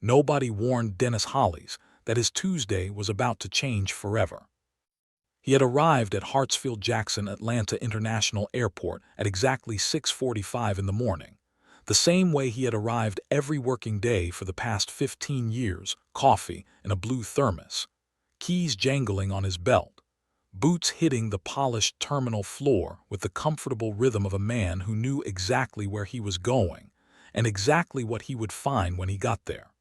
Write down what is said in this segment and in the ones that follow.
Nobody warned Dennis Hollies that his Tuesday was about to change forever. He had arrived at Hartsfield-Jackson Atlanta International Airport at exactly 6:45 in the morning, the same way he had arrived every working day for the past 15 years, coffee in a blue thermos, keys jangling on his belt, boots hitting the polished terminal floor with the comfortable rhythm of a man who knew exactly where he was going and exactly what he would find when he got there.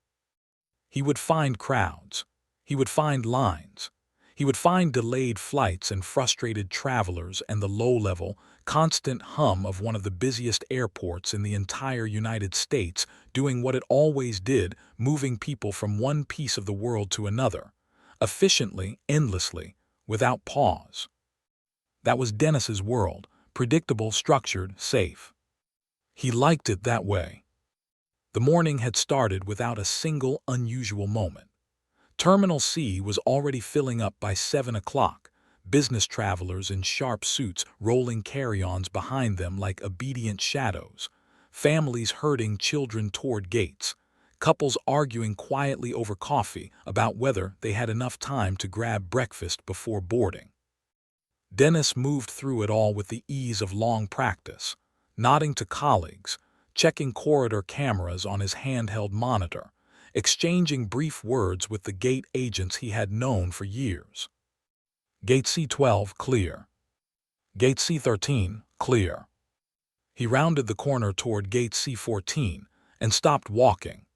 He would find crowds. He would find lines. He would find delayed flights and frustrated travelers and the low-level, constant hum of one of the busiest airports in the entire United States doing what it always did, moving people from one piece of the world to another, efficiently, endlessly, without pause. That was Dennis's world, predictable, structured, safe. He liked it that way. The morning had started without a single unusual moment. Terminal C was already filling up by 7 o'clock, business travelers in sharp suits rolling carry-ons behind them like obedient shadows, families herding children toward gates, couples arguing quietly over coffee about whether they had enough time to grab breakfast before boarding. Dennis moved through it all with the ease of long practice, nodding to colleagues, checking corridor cameras on his handheld monitor, exchanging brief words with the gate agents he had known for years. Gate C12, clear. Gate C13, clear. He rounded the corner toward Gate C14 and stopped walking.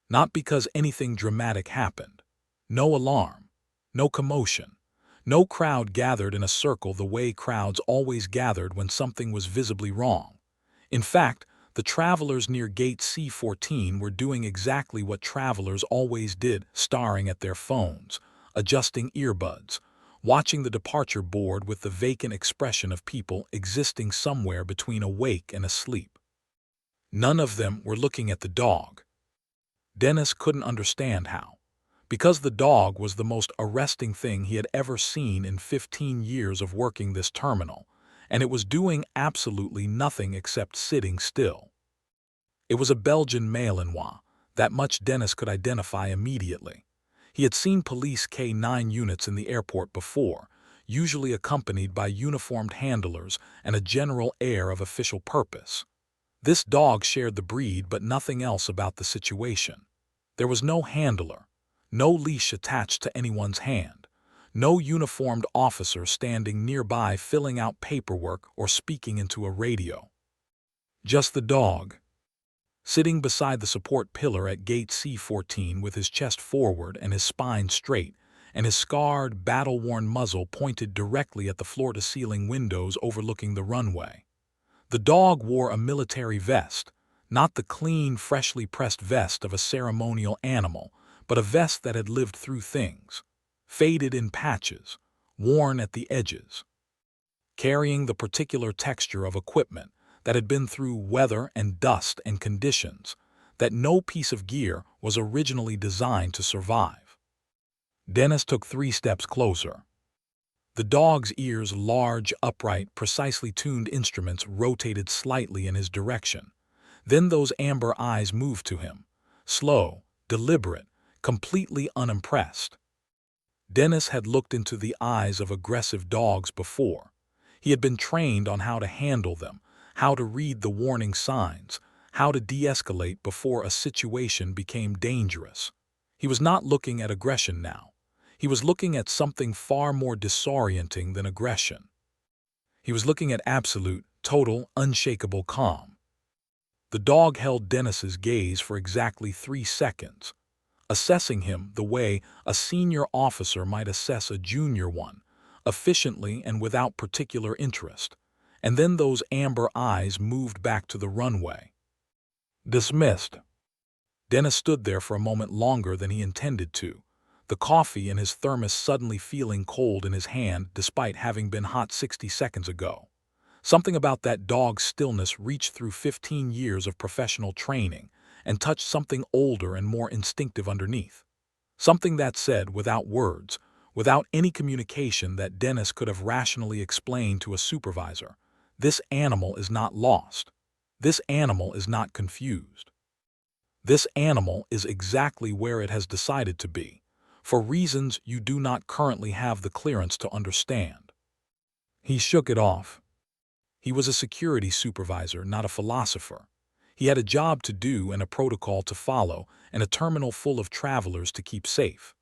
Not because anything dramatic happened. No alarm, no commotion, no crowd gathered in a circle the way crowds always gathered when something was visibly wrong. In fact, the travelers near Gate C14 were doing exactly what travelers always did, staring at their phones, adjusting earbuds, watching the departure board with the vacant expression of people existing somewhere between awake and asleep. None of them were looking at the dog. Dennis couldn't understand how, because the dog was the most arresting thing he had ever seen in 15 years of working this terminal, and it was doing absolutely nothing except sitting still. It was a Belgian Malinois, that much Dennis could identify immediately. He had seen police K9 units in the airport before, usually accompanied by uniformed handlers and a general air of official purpose. This dog shared the breed but nothing else about the situation. There was no handler, no leash attached to anyone's hand, no uniformed officer standing nearby filling out paperwork or speaking into a radio. Just the dog, sitting beside the support pillar at Gate C14 with his chest forward and his spine straight, and his scarred, battle-worn muzzle pointed directly at the floor-to-ceiling windows overlooking the runway. The dog wore a military vest, not the clean, freshly pressed vest of a ceremonial animal, but a vest that had lived through things, faded in patches, worn at the edges, carrying the particular texture of equipment that had been through weather and dust and conditions that no piece of gear was originally designed to survive. Dennis took 3 steps closer. The dog's ears, large, upright, precisely tuned instruments, rotated slightly in his direction. Then those amber eyes moved to him, slow, deliberate, completely unimpressed. Dennis had looked into the eyes of aggressive dogs before. He had been trained on how to handle them, how to read the warning signs, how to de-escalate before a situation became dangerous. He was not looking at aggression now. He was looking at something far more disorienting than aggression. He was looking at absolute, total, unshakable calm. The dog held Dennis's gaze for exactly 3 seconds, assessing him the way a senior officer might assess a junior one, efficiently and without particular interest. And then those amber eyes moved back to the runway. Dismissed. Dennis stood there for a moment longer than he intended to, the coffee in his thermos suddenly feeling cold in his hand despite having been hot 60 seconds ago. Something about that dog's stillness reached through 15 years of professional training and touched something older and more instinctive underneath. Something that said, without words, without any communication that Dennis could have rationally explained to a supervisor, this animal is not lost. This animal is not confused. This animal is exactly where it has decided to be, for reasons you do not currently have the clearance to understand." He shook it off. He was a security supervisor, not a philosopher. He had a job to do and a protocol to follow and a terminal full of travelers to keep safe.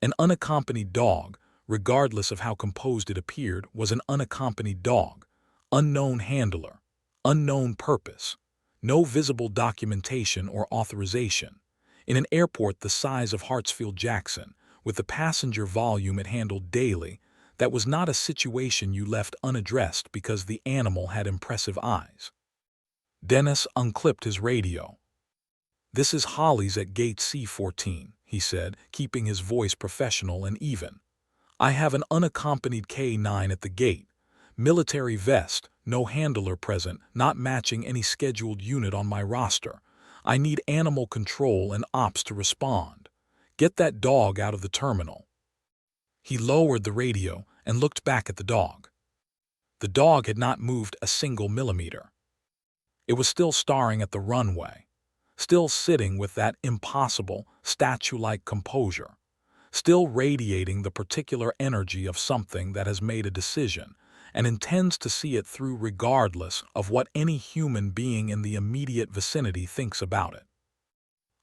An unaccompanied dog, regardless of how composed it appeared, was an unaccompanied dog. Unknown handler, unknown purpose, no visible documentation or authorization. In an airport the size of Hartsfield-Jackson, with the passenger volume it handled daily, that was not a situation you left unaddressed because the animal had impressive eyes. Dennis unclipped his radio. "This is Holly's at gate C14, he said, keeping his voice professional and even. "I have an unaccompanied K9 at the gate. Military vest, no handler present, not matching any scheduled unit on my roster. I need animal control and ops to respond. Get that dog out of the terminal." He lowered the radio and looked back at the dog. The dog had not moved a single millimeter. It was still staring at the runway, still sitting with that impossible, statue-like composure, still radiating the particular energy of something that has made a decision and intends to see it through regardless of what any human being in the immediate vicinity thinks about it.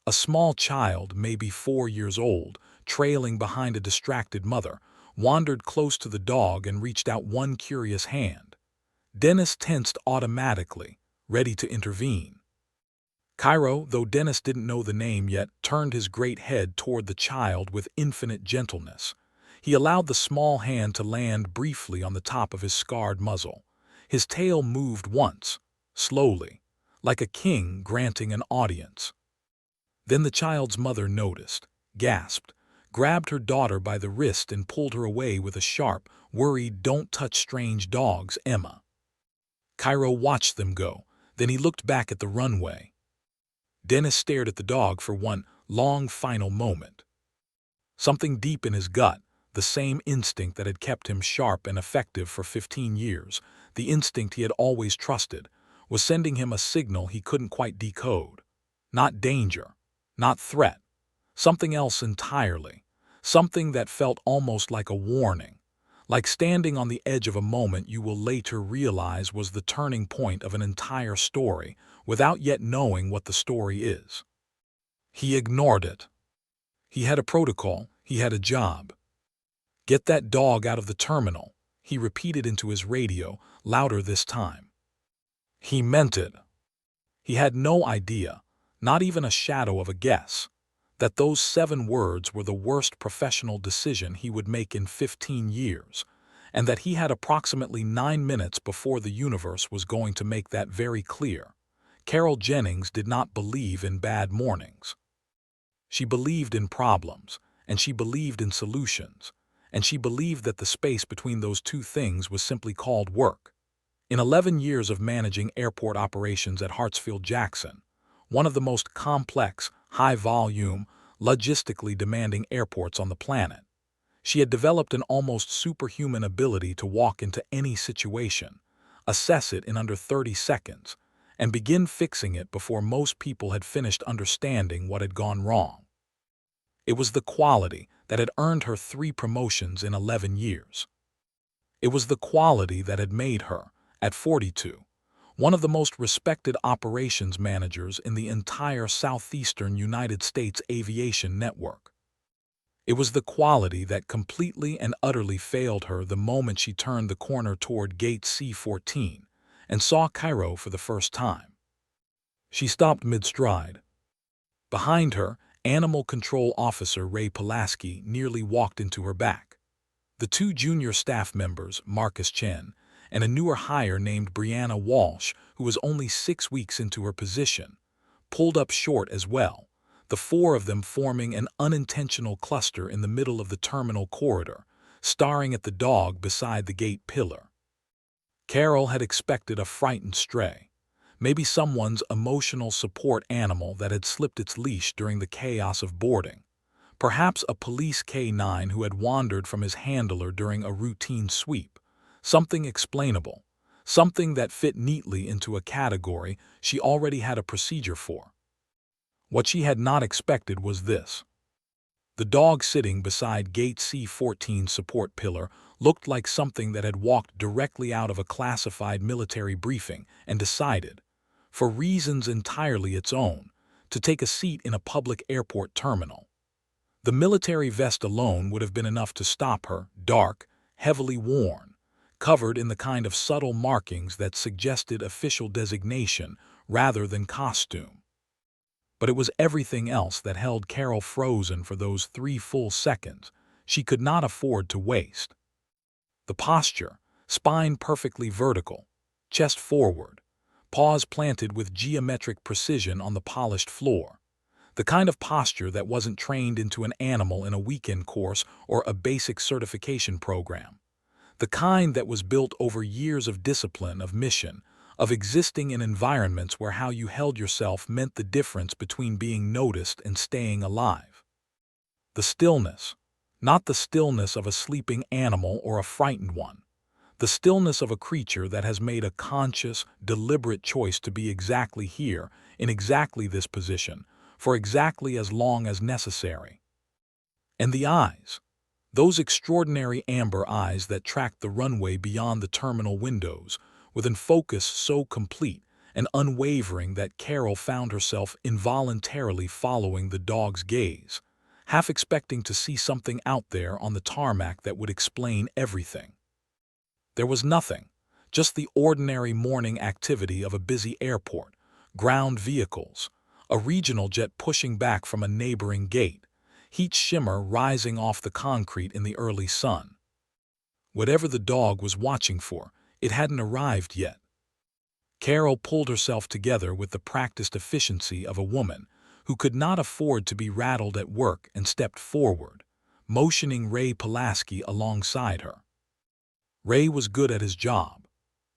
A small child, maybe 4 years old, trailing behind a distracted mother, wandered close to the dog and reached out one curious hand. Dennis tensed automatically, ready to intervene. Cairo, though Dennis didn't know the name yet, turned his great head toward the child with infinite gentleness. He allowed the small hand to land briefly on the top of his scarred muzzle. His tail moved once, slowly, like a king granting an audience. Then the child's mother noticed, gasped, grabbed her daughter by the wrist and pulled her away with a sharp, worried, "Don't touch strange dogs, Emma." Cairo watched them go, then he looked back at the runway. Dennis stared at the dog for one long final moment. Something deep in his gut, the same instinct that had kept him sharp and effective for 15 years, the instinct he had always trusted, was sending him a signal he couldn't quite decode. Not danger, not threat, something else entirely, something that felt almost like a warning, like standing on the edge of a moment you will later realize was the turning point of an entire story without yet knowing what the story is. He ignored it. He had a protocol, he had a job. "Get that dog out of the terminal," he repeated into his radio, louder this time. He meant it. He had no idea, not even a shadow of a guess, that those 7 words were the worst professional decision he would make in 15 years, and that he had approximately 9 minutes before the universe was going to make that very clear. Carol Jennings did not believe in bad mornings. She believed in problems, and she believed in solutions, and she believed that the space between those two things was simply called work. In 11 years of managing airport operations at Hartsfield-Jackson, one of the most complex, high-volume, logistically demanding airports on the planet, she had developed an almost superhuman ability to walk into any situation, assess it in under 30 seconds, and begin fixing it before most people had finished understanding what had gone wrong. It was the quality that had earned her 3 promotions in 11 years. It was the quality that had made her, at 42, one of the most respected operations managers in the entire southeastern United States aviation network. It was the quality that completely and utterly failed her the moment she turned the corner toward gate C14 and saw Cairo for the first time. She stopped mid-stride. Behind her, Animal Control Officer Ray Pulaski nearly walked into her back. The 2 junior staff members, Marcus Chen, and a newer hire named Brianna Walsh, who was only 6 weeks into her position, pulled up short as well, the 4 of them forming an unintentional cluster in the middle of the terminal corridor, staring at the dog beside the gate pillar. Carol had expected a frightened stray, maybe someone's emotional support animal that had slipped its leash during the chaos of boarding, perhaps a police K9 who had wandered from his handler during a routine sweep, something explainable, something that fit neatly into a category she already had a procedure for. What she had not expected was this. The dog sitting beside Gate C-14 support pillar looked like something that had walked directly out of a classified military briefing and decided, for reasons entirely its own, to take a seat in a public airport terminal. The military vest alone would have been enough to stop her, dark, heavily worn, covered in the kind of subtle markings that suggested official designation rather than costume. But it was everything else that held Carol frozen for those 3 full seconds she could not afford to waste. The posture, spine perfectly vertical, chest forward, paws planted with geometric precision on the polished floor. The kind of posture that wasn't trained into an animal in a weekend course or a basic certification program. The kind that was built over years of discipline, of mission, of existing in environments where how you held yourself meant the difference between being noticed and staying alive. The stillness, not the stillness of a sleeping animal or a frightened one. The stillness of a creature that has made a conscious, deliberate choice to be exactly here, in exactly this position, for exactly as long as necessary. And the eyes. Those extraordinary amber eyes that tracked the runway beyond the terminal windows, with a focus so complete and unwavering that Carol found herself involuntarily following the dog's gaze, half expecting to see something out there on the tarmac that would explain everything. There was nothing, just the ordinary morning activity of a busy airport, ground vehicles, a regional jet pushing back from a neighboring gate, heat shimmer rising off the concrete in the early sun. Whatever the dog was watching for, it hadn't arrived yet. Carol pulled herself together with the practiced efficiency of a woman who could not afford to be rattled at work and stepped forward, motioning Ray Pulaski alongside her. Ray was good at his job.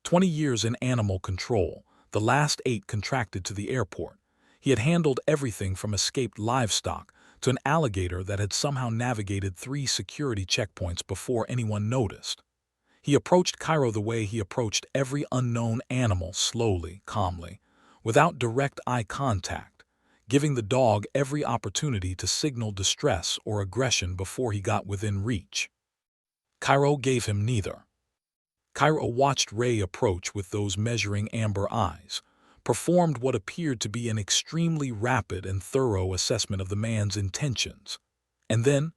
20 years in animal control, the last 8 contracted to the airport. He had handled everything from escaped livestock to an alligator that had somehow navigated 3 security checkpoints before anyone noticed. He approached Cairo the way he approached every unknown animal, slowly, calmly, without direct eye contact, giving the dog every opportunity to signal distress or aggression before he got within reach. Cairo gave him neither. Cairo watched Ray approach with those measuring amber eyes, performed what appeared to be an extremely rapid and thorough assessment of the man's intentions, and then,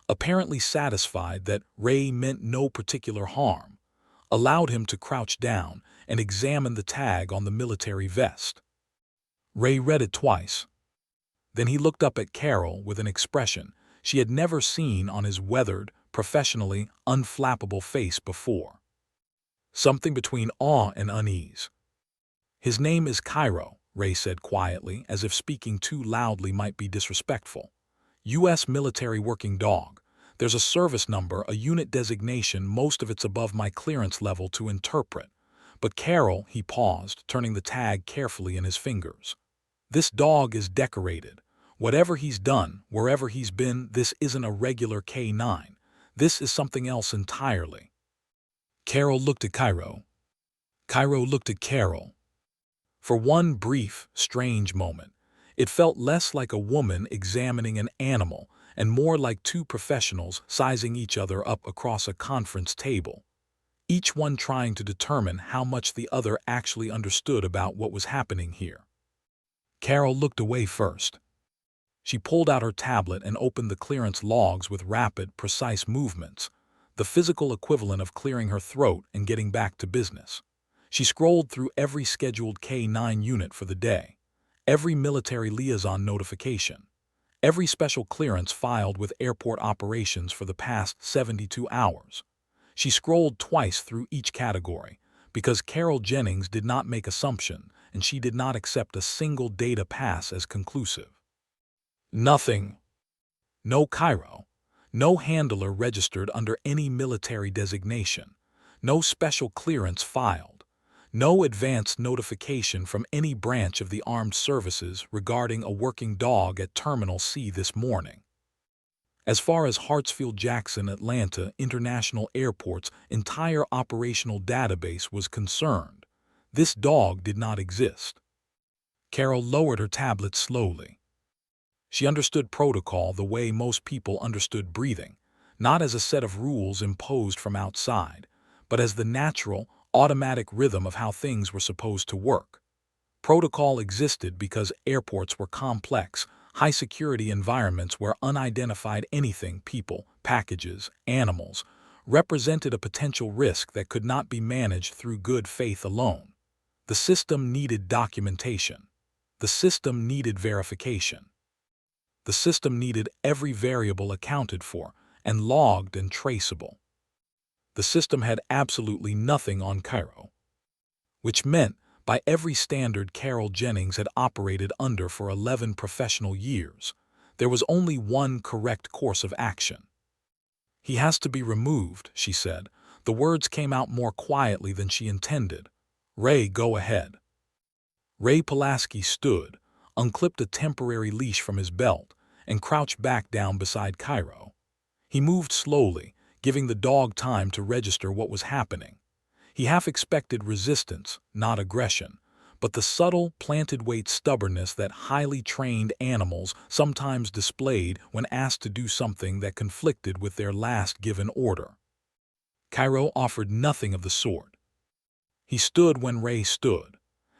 apparently satisfied that Ray meant no particular harm, allowed him to crouch down and examine the tag on the military vest. Ray read it twice. Then he looked up at Carol with an expression she had never seen on his weathered, professionally unflappable face before. Something between awe and unease. "His name is Cairo," Ray said quietly, as if speaking too loudly might be disrespectful. U.S. military working dog. There's a service number, a unit designation, most of it's above my clearance level to interpret. But Carol, he paused, turning the tag carefully in his fingers. This dog is decorated. Whatever he's done, wherever he's been, this isn't a regular K9. This is something else entirely. Carol looked at Cairo. Cairo looked at Carol. For one brief, strange moment, it felt less like a woman examining an animal and more like 2 professionals sizing each other up across a conference table, each one trying to determine how much the other actually understood about what was happening here. Carol looked away first. She pulled out her tablet and opened the clearance logs with rapid, precise movements, the physical equivalent of clearing her throat and getting back to business. She scrolled through every scheduled K9 unit for the day, every military liaison notification, every special clearance filed with airport operations for the past 72 hours. She scrolled twice through each category, because Carol Jennings did not make assumption and she did not accept a single data pass as conclusive. Nothing. No Cairo. No handler registered under any military designation. No special clearance filed. No advance notification from any branch of the armed services regarding a working dog at Terminal C this morning. As far as Hartsfield-Jackson Atlanta International Airport's entire operational database was concerned, this dog did not exist. Carol lowered her tablet slowly. She understood protocol the way most people understood breathing, not as a set of rules imposed from outside, but as the natural, automatic rhythm of how things were supposed to work. Protocol existed because airports were complex, high-security environments where unidentified anything, people, packages, animals, represented a potential risk that could not be managed through good faith alone. The system needed documentation. The system needed verification. The system needed every variable accounted for and logged and traceable. The system had absolutely nothing on Cairo, which meant, by every standard Carol Jennings had operated under for 11 professional years, there was only one correct course of action. "He has to be removed," she said. The words came out more quietly than she intended. "Ray, go ahead." Ray Pulaski stood, unclipped a temporary leash from his belt, and crouched back down beside Cairo. He moved slowly, giving the dog time to register what was happening. He half expected resistance, not aggression, but the subtle, planted-weight stubbornness that highly trained animals sometimes displayed when asked to do something that conflicted with their last given order. Cairo offered nothing of the sort. He stood when Ray stood.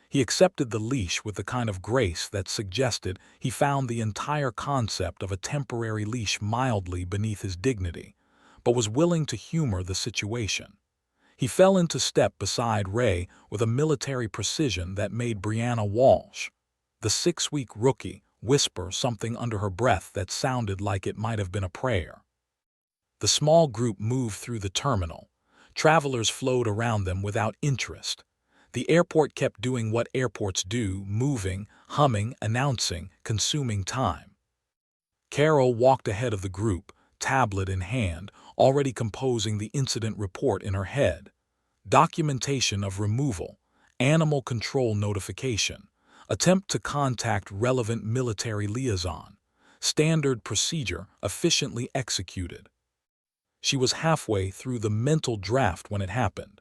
He accepted the leash with the kind of grace that suggested he found the entire concept of a temporary leash mildly beneath his dignity, but was willing to humor the situation. He fell into step beside Ray with a military precision that made Brianna Walsh, the 6-week rookie, whisper something under her breath that sounded like it might have been a prayer. The small group moved through the terminal. Travelers flowed around them without interest. The airport kept doing what airports do, moving, humming, announcing, consuming time. Carol walked ahead of the group, tablet in hand, already composing the incident report in her head. Documentation of removal, animal control notification, attempt to contact relevant military liaison, standard procedure efficiently executed. She was halfway through the mental draft when it happened.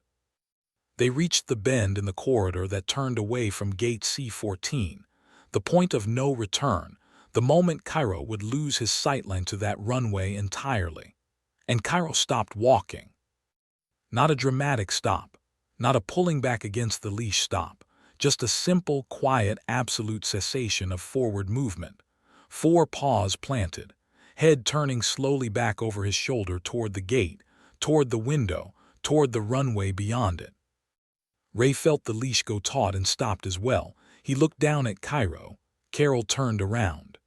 They reached the bend in the corridor that turned away from gate C14, the point of no return, the moment Cairo would lose his sightline to that runway entirely. And Cairo stopped walking. Not a dramatic stop, not a pulling back against the leash stop, just a simple, quiet, absolute cessation of forward movement. 4 paws planted, head turning slowly back over his shoulder toward the gate, toward the window, toward the runway beyond it. Ray felt the leash go taut and stopped as well. He looked down at Cairo. Carol turned around.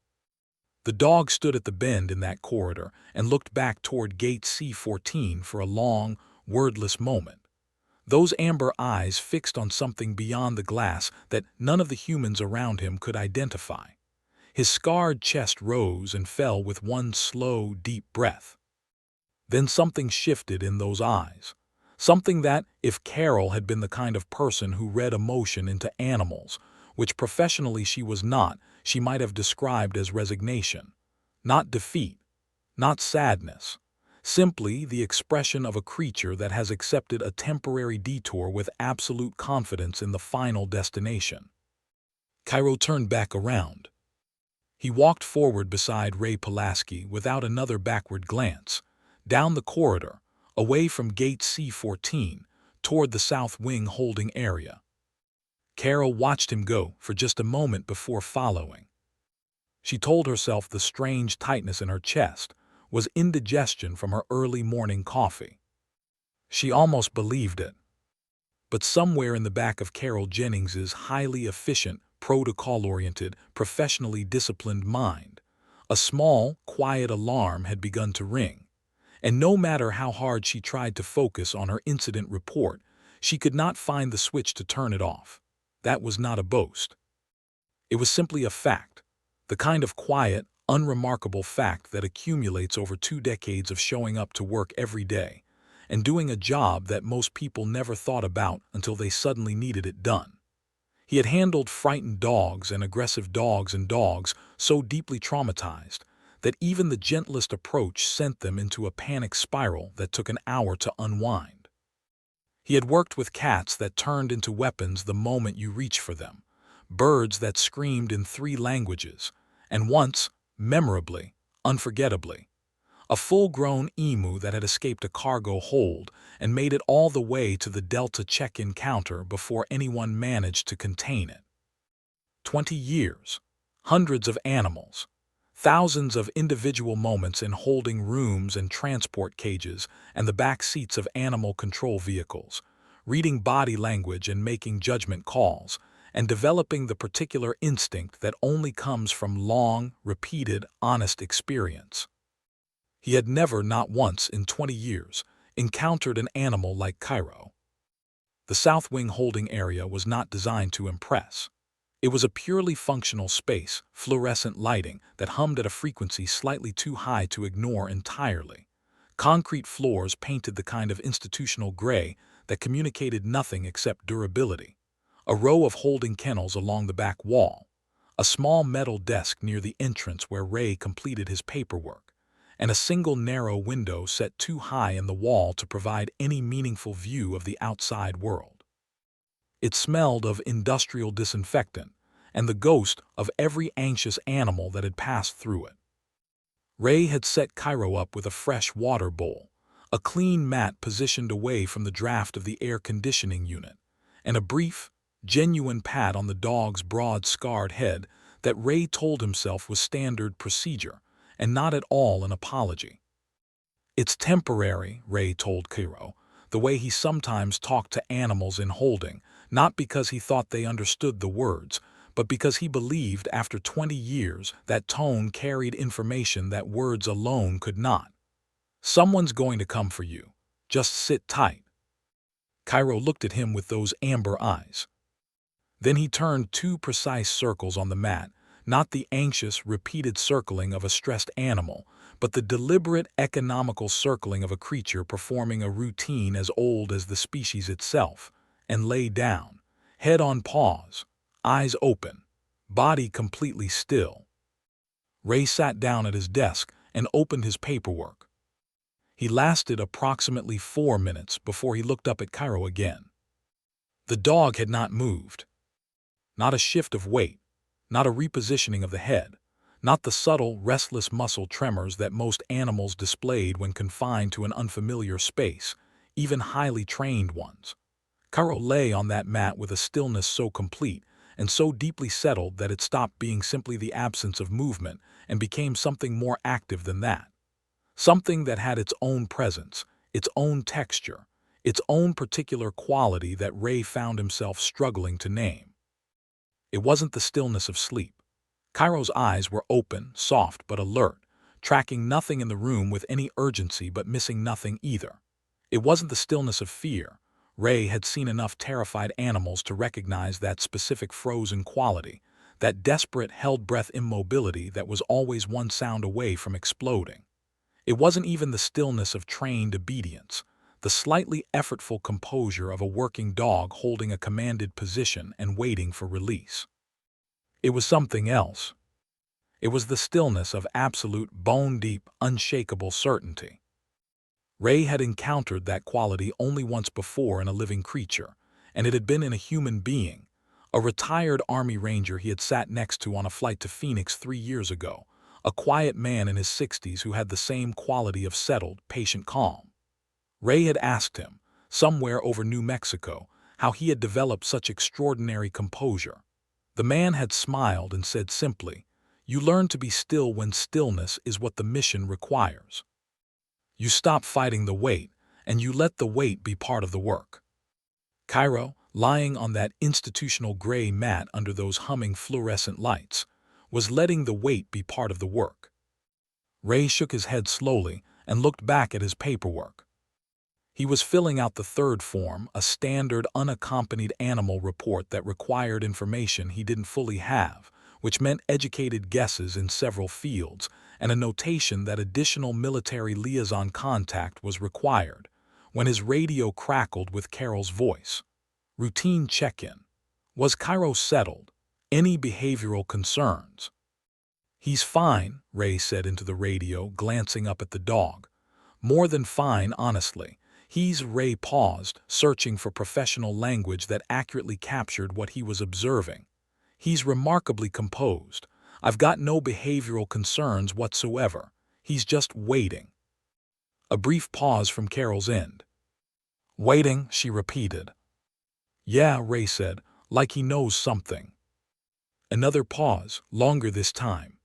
The dog stood at the bend in that corridor and looked back toward gate C14 for a long, wordless moment. Those amber eyes fixed on something beyond the glass that none of the humans around him could identify. His scarred chest rose and fell with one slow, deep breath. Then something shifted in those eyes. Something that, if Carol had been the kind of person who read emotion into animals, which professionally she was not, she might have described as resignation. Not defeat, not sadness. Simply the expression of a creature that has accepted a temporary detour with absolute confidence in the final destination. Cairo turned back around. He walked forward beside Ray Pulaski without another backward glance, down the corridor, away from gate C14, toward the south wing holding area. Carol watched him go for just a moment before following. She told herself the strange tightness in her chest was indigestion from her early morning coffee. She almost believed it. But somewhere in the back of Carol Jennings's highly efficient, protocol-oriented, professionally disciplined mind, a small, quiet alarm had begun to ring. And no matter how hard she tried to focus on her incident report, she could not find the switch to turn it off. That was not a boast. It was simply a fact, the kind of quiet, unremarkable fact that accumulates over 2 decades of showing up to work every day and doing a job that most people never thought about until they suddenly needed it done. He had handled frightened dogs and aggressive dogs and dogs so deeply traumatized that even the gentlest approach sent them into a panic spiral that took an hour to unwind. He had worked with cats that turned into weapons the moment you reached for them, birds that screamed in 3 languages, and once, memorably, unforgettably. A full-grown emu that had escaped a cargo hold and made it all the way to the Delta check-in counter before anyone managed to contain it. 20 years, hundreds of animals, thousands of individual moments in holding rooms and transport cages and the back seats of animal control vehicles, reading body language and making judgment calls, and developing the particular instinct that only comes from long, repeated, honest experience. He had never, not once in 20 years, encountered an animal like Cairo. The South Wing holding area was not designed to impress. It was a purely functional space, fluorescent lighting that hummed at a frequency slightly too high to ignore entirely. Concrete floors painted the kind of institutional gray that communicated nothing except durability. A row of holding kennels along the back wall. A small metal desk near the entrance where Ray completed his paperwork. And a single narrow window set too high in the wall to provide any meaningful view of the outside world. It smelled of industrial disinfectant and the ghost of every anxious animal that had passed through it. Ray had set Cairo up with a fresh water bowl, a clean mat positioned away from the draft of the air conditioning unit, and a brief, genuine pat on the dog's broad, scarred head that Ray told himself was standard procedure and not at all an apology. It's temporary, Ray told Cairo, the way he sometimes talked to animals in holding, not because he thought they understood the words, but because he believed after 20 years that tone carried information that words alone could not. Someone's going to come for you. Just sit tight. Cairo looked at him with those amber eyes. Then he turned two precise circles on the mat, not the anxious, repeated circling of a stressed animal, but the deliberate, economical circling of a creature performing a routine as old as the species itself, and lay down, head on paws, eyes open, body completely still. Ray sat down at his desk and opened his paperwork. He lasted approximately 4 minutes before he looked up at Cairo again. The dog had not moved. Not a shift of weight, not a repositioning of the head, not the subtle, restless muscle tremors that most animals displayed when confined to an unfamiliar space, even highly trained ones. Cairo lay on that mat with a stillness so complete and so deeply settled that it stopped being simply the absence of movement and became something more active than that. Something that had its own presence, its own texture, its own particular quality that Ray found himself struggling to name. It wasn't the stillness of sleep. Cairo's eyes were open, soft but alert, tracking nothing in the room with any urgency but missing nothing either. It wasn't the stillness of fear. Ray had seen enough terrified animals to recognize that specific frozen quality, that desperate held-breath immobility that was always one sound away from exploding. It wasn't even the stillness of trained obedience, the slightly effortful composure of a working dog holding a commanded position and waiting for release. It was something else. It was the stillness of absolute, bone-deep, unshakable certainty. Ray had encountered that quality only once before in a living creature, and it had been in a human being, a retired Army Ranger he had sat next to on a flight to Phoenix 3 years ago, a quiet man in his 60s who had the same quality of settled, patient calm. Ray had asked him, somewhere over New Mexico, how he had developed such extraordinary composure. The man had smiled and said simply, "You learn to be still when stillness is what the mission requires. You stop fighting the weight, and you let the weight be part of the work." Cairo, lying on that institutional gray mat under those humming fluorescent lights, was letting the weight be part of the work. Ray shook his head slowly and looked back at his paperwork. He was filling out the third form, a standard unaccompanied animal report that required information he didn't fully have, which meant educated guesses in several fields, and a notation that additional military liaison contact was required, when his radio crackled with Carol's voice. Routine check-in. Was Cairo settled? Any behavioral concerns? "He's fine," Ray said into the radio, glancing up at the dog. "More than fine, honestly. Ray paused, searching for professional language that accurately captured what he was observing. "He's remarkably composed. I've got no behavioral concerns whatsoever. He's just waiting." A brief pause from Carol's end. "Waiting," she repeated. "Yeah," Ray said, like he knows something. Another pause, longer this time.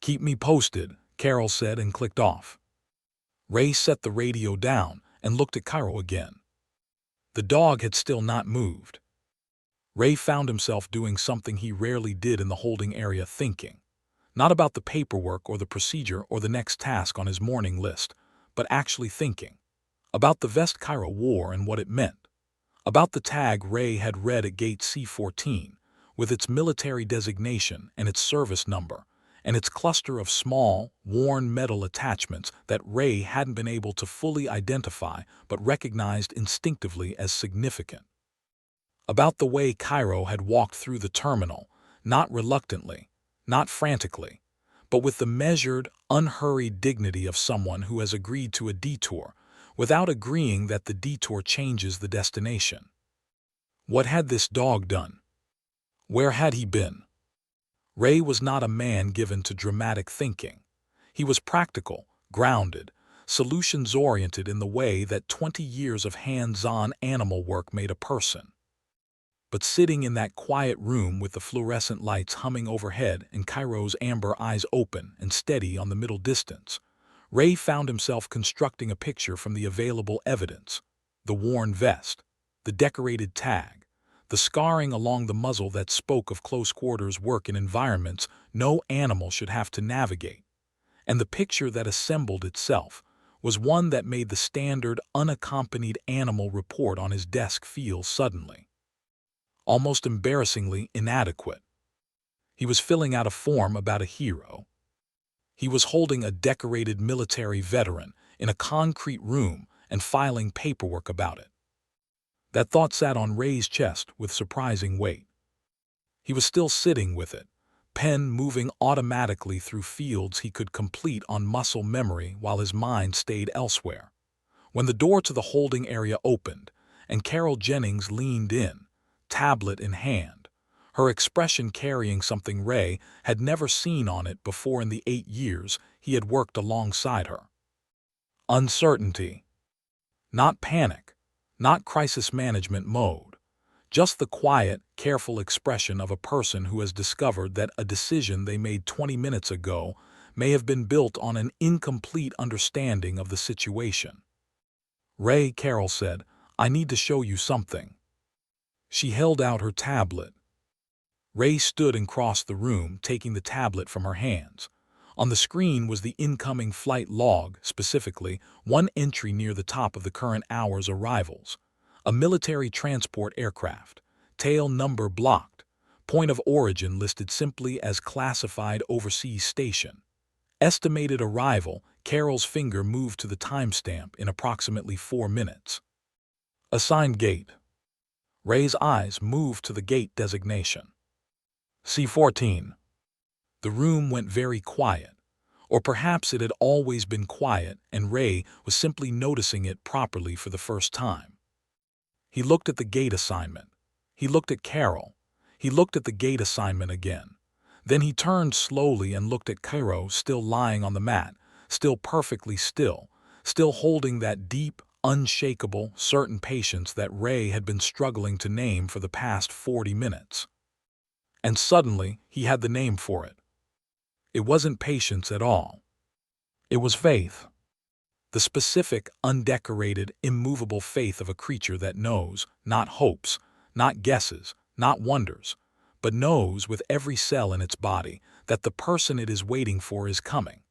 "Keep me posted," Carol said and clicked off. Ray set the radio down and looked at Cairo again. The dog had still not moved. Ray found himself doing something he rarely did in the holding area, thinking. Not about the paperwork or the procedure or the next task on his morning list, but actually thinking. About the vest Cairo wore and what it meant. About the tag Ray had read at gate C14, with its military designation and its service number, and its cluster of small, worn metal attachments that Ray hadn't been able to fully identify but recognized instinctively as significant. About the way Cairo had walked through the terminal, not reluctantly, not frantically, but with the measured, unhurried dignity of someone who has agreed to a detour, without agreeing that the detour changes the destination. What had this dog done? Where had he been? Ray was not a man given to dramatic thinking. He was practical, grounded, solutions-oriented in the way that 20 years of hands-on animal work made a person. But sitting in that quiet room with the fluorescent lights humming overhead and Cairo's amber eyes open and steady on the middle distance, Ray found himself constructing a picture from the available evidence: the worn vest, the decorated tag, the scarring along the muzzle that spoke of close-quarters work in environments no animal should have to navigate. And the picture that assembled itself was one that made the standard unaccompanied animal report on his desk feel suddenly, almost embarrassingly inadequate. He was filling out a form about a hero. He was holding a decorated military veteran in a concrete room and filing paperwork about it. That thought sat on Ray's chest with surprising weight. He was still sitting with it, pen moving automatically through fields he could complete on muscle memory while his mind stayed elsewhere, when the door to the holding area opened and Carol Jennings leaned in, tablet in hand, her expression carrying something Ray had never seen on it before in the 8 years he had worked alongside her. Uncertainty. Not panic, not crisis management mode, just the quiet, careful expression of a person who has discovered that a decision they made 20 minutes ago may have been built on an incomplete understanding of the situation. "Ray," Carol said, "I need to show you something." She held out her tablet. Ray stood and crossed the room, taking the tablet from her hands. On the screen was the incoming flight log, specifically one entry near the top of the current hour's arrivals. A military transport aircraft, tail number blocked, point of origin listed simply as classified overseas station. Estimated arrival, Carol's finger moved to the timestamp in approximately 4 minutes. Assigned gate. Ray's eyes moved to the gate designation. C14. The room went very quiet, or perhaps it had always been quiet and Ray was simply noticing it properly for the first time. He looked at the gate assignment. He looked at Carol. He looked at the gate assignment again. Then he turned slowly and looked at Cairo, still lying on the mat, still perfectly still, still holding that deep, unshakable, certain patience that Ray had been struggling to name for the past 40 minutes. And suddenly, he had the name for it. It wasn't patience at all. It was faith. The specific, undecorated, immovable faith of a creature that knows, not hopes, not guesses, not wonders, but knows with every cell in its body that the person it is waiting for is coming.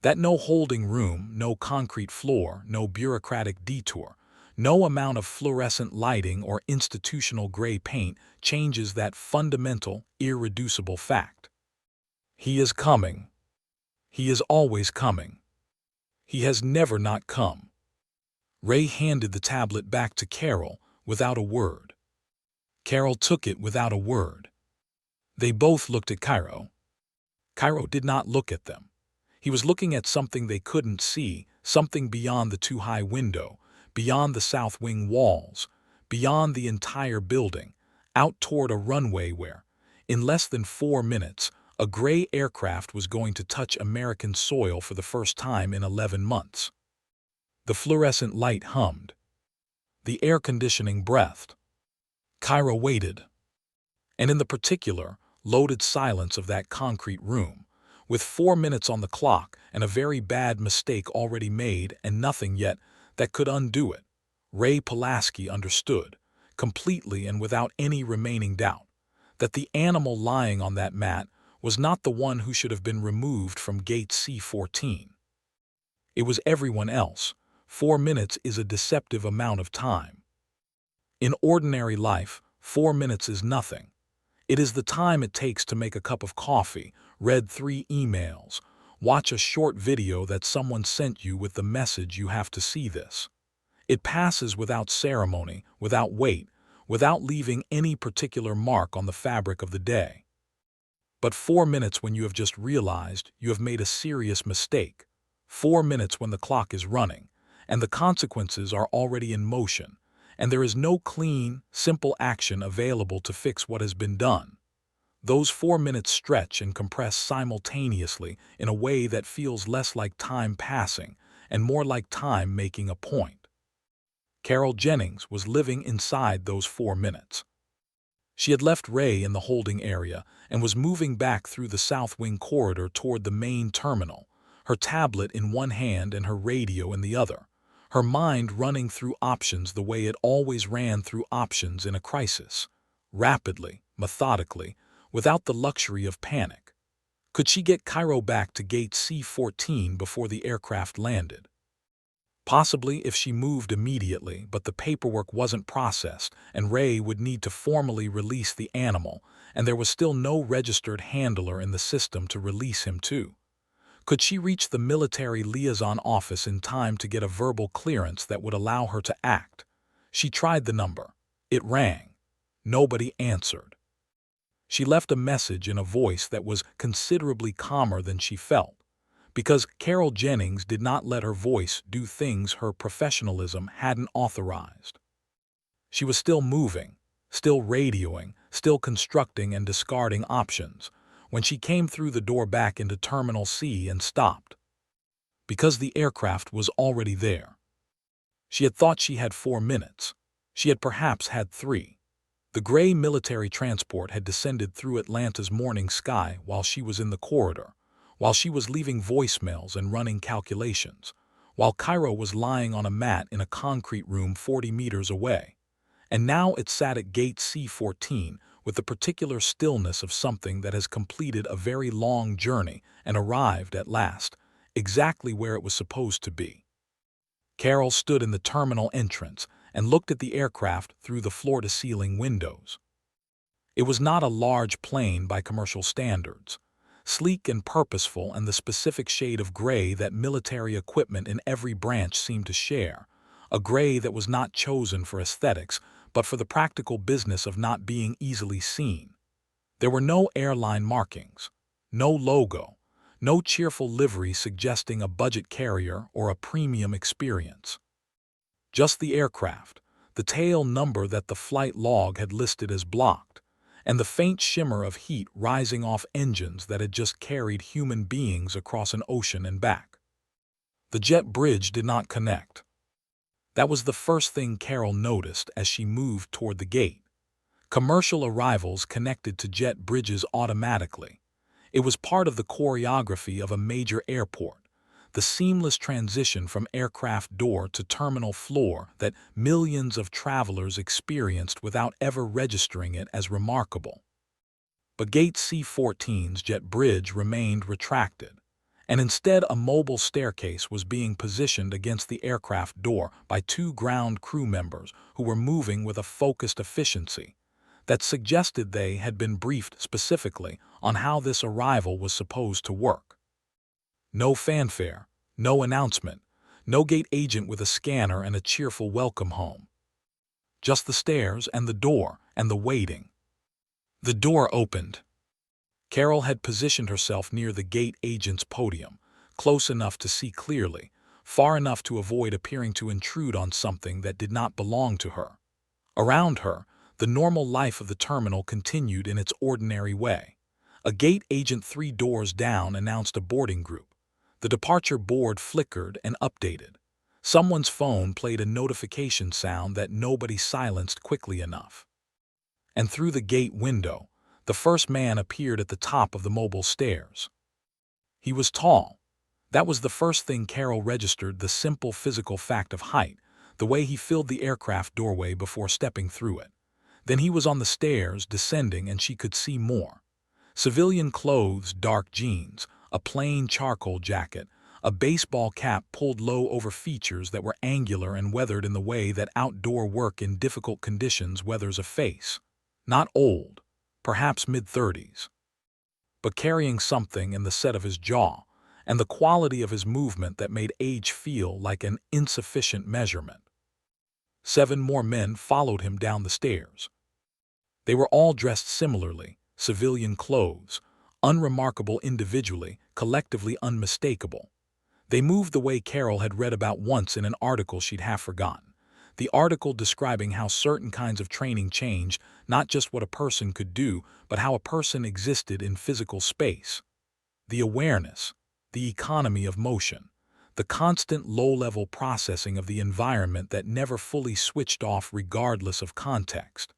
That no holding room, no concrete floor, no bureaucratic detour, no amount of fluorescent lighting or institutional gray paint changes that fundamental, irreducible fact. He is coming. He is always coming. He has never not come. Ray handed the tablet back to Carol without a word. Carol took it without a word. They both looked at Cairo. Cairo did not look at them. He was looking at something they couldn't see, something beyond the too-high window, beyond the south wing walls, beyond the entire building, out toward a runway where, in less than 4 minutes, A gray aircraft was going to touch American soil for the first time in 11 months. The fluorescent light hummed. The air conditioning breathed. Kyra waited. And in the particular, loaded silence of that concrete room, with 4 minutes on the clock and a very bad mistake already made and nothing yet that could undo it, Ray Pulaski understood, completely and without any remaining doubt, that the animal lying on that mat was not the one who should have been removed from gate C-14. It was everyone else. 4 minutes is a deceptive amount of time. In ordinary life, 4 minutes is nothing. It is the time it takes to make a cup of coffee, read 3 emails, watch a short video that someone sent you with the message you have to see this. It passes without ceremony, without weight, without leaving any particular mark on the fabric of the day. But 4 minutes when you have just realized you have made a serious mistake. 4 minutes when the clock is running, and the consequences are already in motion, and there is no clean, simple action available to fix what has been done. Those 4 minutes stretch and compress simultaneously in a way that feels less like time passing and more like time making a point. Carol Jennings was living inside those 4 minutes. She had left Ray in the holding area and was moving back through the South Wing corridor toward the main terminal, her tablet in one hand and her radio in the other, her mind running through options the way it always ran through options in a crisis, rapidly, methodically, without the luxury of panic. Could she get Cairo back to gate C-14 before the aircraft landed? Possibly if she moved immediately, but the paperwork wasn't processed, and Ray would need to formally release the animal, and there was still no registered handler in the system to release him to. Could she reach the military liaison office in time to get a verbal clearance that would allow her to act? She tried the number. It rang. Nobody answered. She left a message in a voice that was considerably calmer than she felt, because Carol Jennings did not let her voice do things her professionalism hadn't authorized. She was still moving, still radioing, still constructing and discarding options, when she came through the door back into Terminal C and stopped. Because the aircraft was already there. She had thought she had 4 minutes. She had perhaps had 3. The gray military transport had descended through Atlanta's morning sky while she was in the corridor, while she was leaving voicemails and running calculations, while Cairo was lying on a mat in a concrete room 40 meters away. And now it sat at gate C-14 with the particular stillness of something that has completed a very long journey and arrived at last, exactly where it was supposed to be. Carol stood in the terminal entrance and looked at the aircraft through the floor-to-ceiling windows. It was not a large plane by commercial standards, sleek and purposeful and the specific shade of gray that military equipment in every branch seemed to share, a gray that was not chosen for aesthetics but for the practical business of not being easily seen. There were no airline markings, no logo, no cheerful livery suggesting a budget carrier or a premium experience. Just the aircraft, the tail number that the flight log had listed as blocked, and the faint shimmer of heat rising off engines that had just carried human beings across an ocean and back. The jet bridge did not connect. That was the first thing Carol noticed as she moved toward the gate. Commercial arrivals connected to jet bridges automatically. It was part of the choreography of a major airport, the seamless transition from aircraft door to terminal floor that millions of travelers experienced without ever registering it as remarkable. But Gate C-14's jet bridge remained retracted, and instead a mobile staircase was being positioned against the aircraft door by 2 ground crew members who were moving with a focused efficiency that suggested they had been briefed specifically on how this arrival was supposed to work. No fanfare, no announcement, no gate agent with a scanner and a cheerful welcome home. Just the stairs and the door and the waiting. The door opened. Carol had positioned herself near the gate agent's podium, close enough to see clearly, far enough to avoid appearing to intrude on something that did not belong to her. Around her, the normal life of the terminal continued in its ordinary way. A gate agent 3 doors down announced a boarding group. The departure board flickered and updated. Someone's phone played a notification sound that nobody silenced quickly enough. And through the gate window, the first man appeared at the top of the mobile stairs. He was tall. That was the first thing Carol registered, the simple physical fact of height, the way he filled the aircraft doorway before stepping through it. Then he was on the stairs, descending, and she could see more. Civilian clothes, dark jeans, a plain charcoal jacket, a baseball cap pulled low over features that were angular and weathered in the way that outdoor work in difficult conditions weathers a face. Not old, perhaps mid-30s, but carrying something in the set of his jaw and the quality of his movement that made age feel like an insufficient measurement. 7 more men followed him down the stairs. They were all dressed similarly, civilian clothes, unremarkable individually, collectively unmistakable. They moved the way Carol had read about once in an article she'd half forgotten. The article describing how certain kinds of training changed not just what a person could do, but how a person existed in physical space. The awareness, the economy of motion, the constant low-level processing of the environment that never fully switched off regardless of context.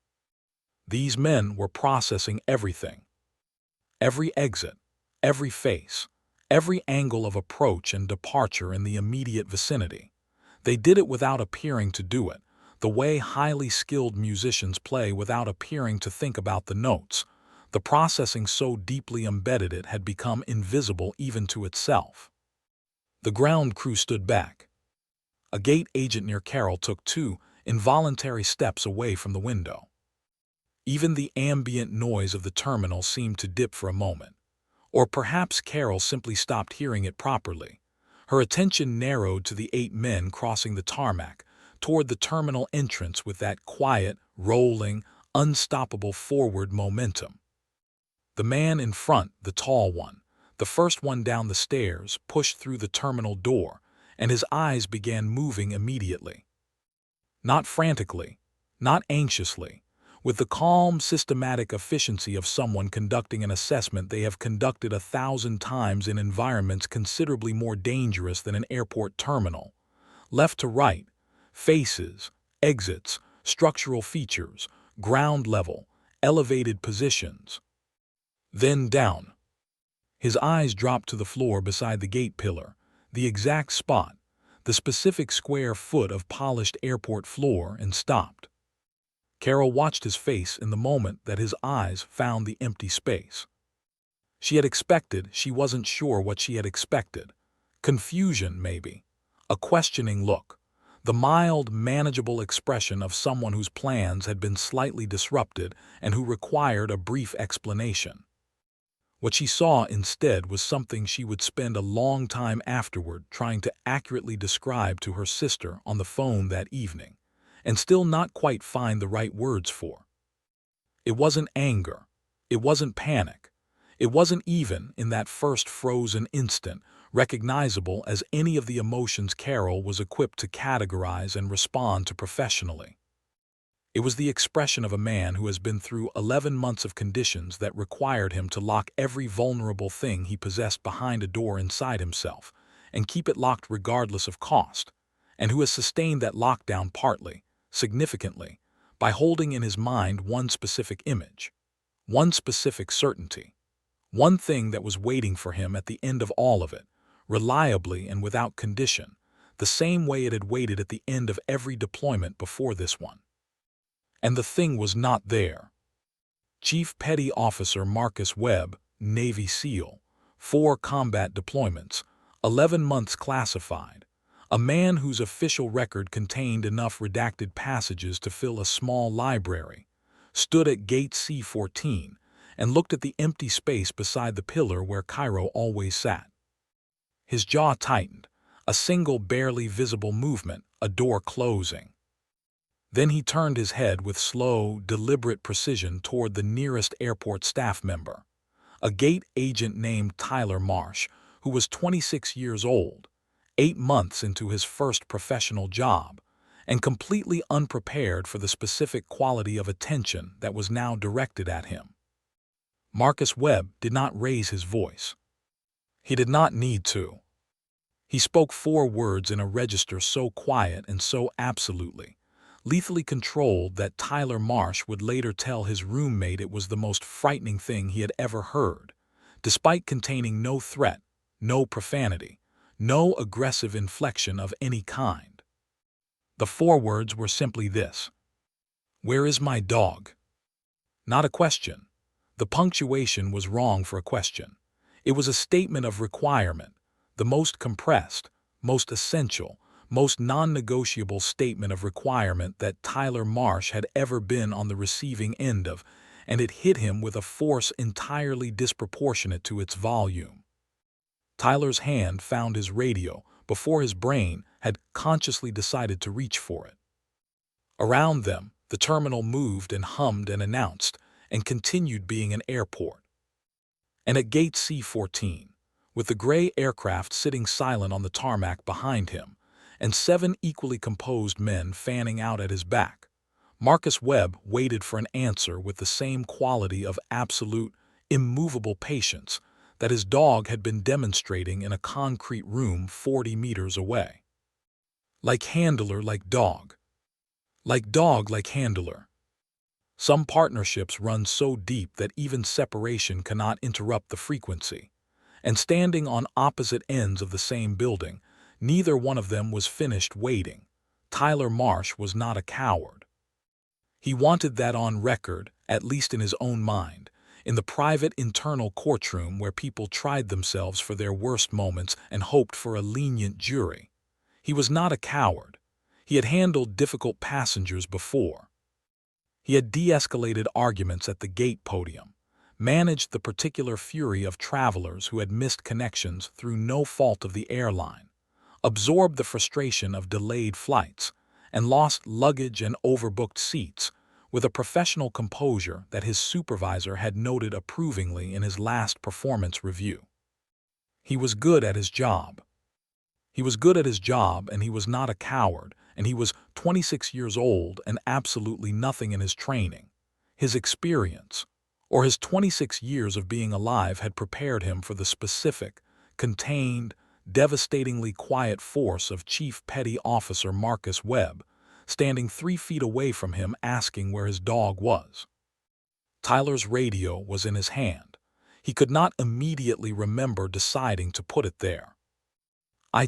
These men were processing everything. Every exit, every face, every angle of approach and departure in the immediate vicinity. They did it without appearing to do it, the way highly skilled musicians play without appearing to think about the notes. The processing so deeply embedded it had become invisible even to itself. The ground crew stood back. A gate agent near Carol took 2 involuntary steps away from the window. Even the ambient noise of the terminal seemed to dip for a moment. Or perhaps Carol simply stopped hearing it properly. Her attention narrowed to the 8 men crossing the tarmac, toward the terminal entrance with that quiet, rolling, unstoppable forward momentum. The man in front, the tall one, the first one down the stairs, pushed through the terminal door, and his eyes began moving immediately. Not frantically, not anxiously, with the calm, systematic efficiency of someone conducting an assessment they have conducted 1,000 times in environments considerably more dangerous than an airport terminal. Left to right, faces, exits, structural features, ground level, elevated positions. Then down. His eyes dropped to the floor beside the gate pillar, the exact spot, the specific square foot of polished airport floor, and stopped. Carol watched his face in the moment that his eyes found the empty space. She had expected, she wasn't sure what she had expected. Confusion, maybe. A questioning look. The mild, manageable expression of someone whose plans had been slightly disrupted and who required a brief explanation. What she saw instead was something she would spend a long time afterward trying to accurately describe to her sister on the phone that evening, and still not quite find the right words for. It wasn't anger. It wasn't panic. It wasn't even, in that first frozen instant, recognizable as any of the emotions Carol was equipped to categorize and respond to professionally. It was the expression of a man who has been through 11 months of conditions that required him to lock every vulnerable thing he possessed behind a door inside himself, and keep it locked regardless of cost, and who has sustained that lockdown partly, significantly, by holding in his mind one specific image, one specific certainty, one thing that was waiting for him at the end of all of it, reliably and without condition, the same way it had waited at the end of every deployment before this one. And the thing was not there. Chief Petty Officer Marcus Webb, Navy SEAL, 4 combat deployments, 11 months classified, a man whose official record contained enough redacted passages to fill a small library, stood at gate C-14 and looked at the empty space beside the pillar where Cairo always sat. His jaw tightened, a single barely visible movement, a door closing. Then he turned his head with slow, deliberate precision toward the nearest airport staff member, a gate agent named Tyler Marsh, who was 26 years old, 8 months into his first professional job, and completely unprepared for the specific quality of attention that was now directed at him. Marcus Webb did not raise his voice. He did not need to. He spoke 4 words in a register so quiet and so absolutely, lethally controlled that Tyler Marsh would later tell his roommate it was the most frightening thing he had ever heard, despite containing no threat, no profanity, no aggressive inflection of any kind. The 4 words were simply this: "Where is my dog?" Not a question. The punctuation was wrong for a question. It was a statement of requirement, the most compressed, most essential, most non-negotiable statement of requirement that Tyler Marsh had ever been on the receiving end of, and it hit him with a force entirely disproportionate to its volume. Tyler's hand found his radio before his brain had consciously decided to reach for it. Around them, the terminal moved and hummed and announced, and continued being an airport. And at gate C-14, with the gray aircraft sitting silent on the tarmac behind him, and 7 equally composed men fanning out at his back, Marcus Webb waited for an answer with the same quality of absolute, immovable patience that his dog had been demonstrating in a concrete room 40 meters away. Like handler, like dog. Like dog, like handler. Some partnerships run so deep that even separation cannot interrupt the frequency, and standing on opposite ends of the same building, neither one of them was finished waiting. Tyler Marsh was not a coward. He wanted that on record, at least in his own mind, in the private internal courtroom where people tried themselves for their worst moments and hoped for a lenient jury. He was not a coward. He had handled difficult passengers before. He had de-escalated arguments at the gate podium, managed the particular fury of travelers who had missed connections through no fault of the airline, absorbed the frustration of delayed flights, and lost luggage and overbooked seats with a professional composure that his supervisor had noted approvingly in his last performance review. He was good at his job. He was good at his job, and he was not a coward, and he was 26 years old and absolutely nothing in his training. His experience, or his 26 years of being alive, had prepared him for the specific, contained, devastatingly quiet force of Chief Petty Officer Marcus Webb, standing 3 feet away from him asking where his dog was. Tyler's radio was in his hand. He could not immediately remember deciding to put it there.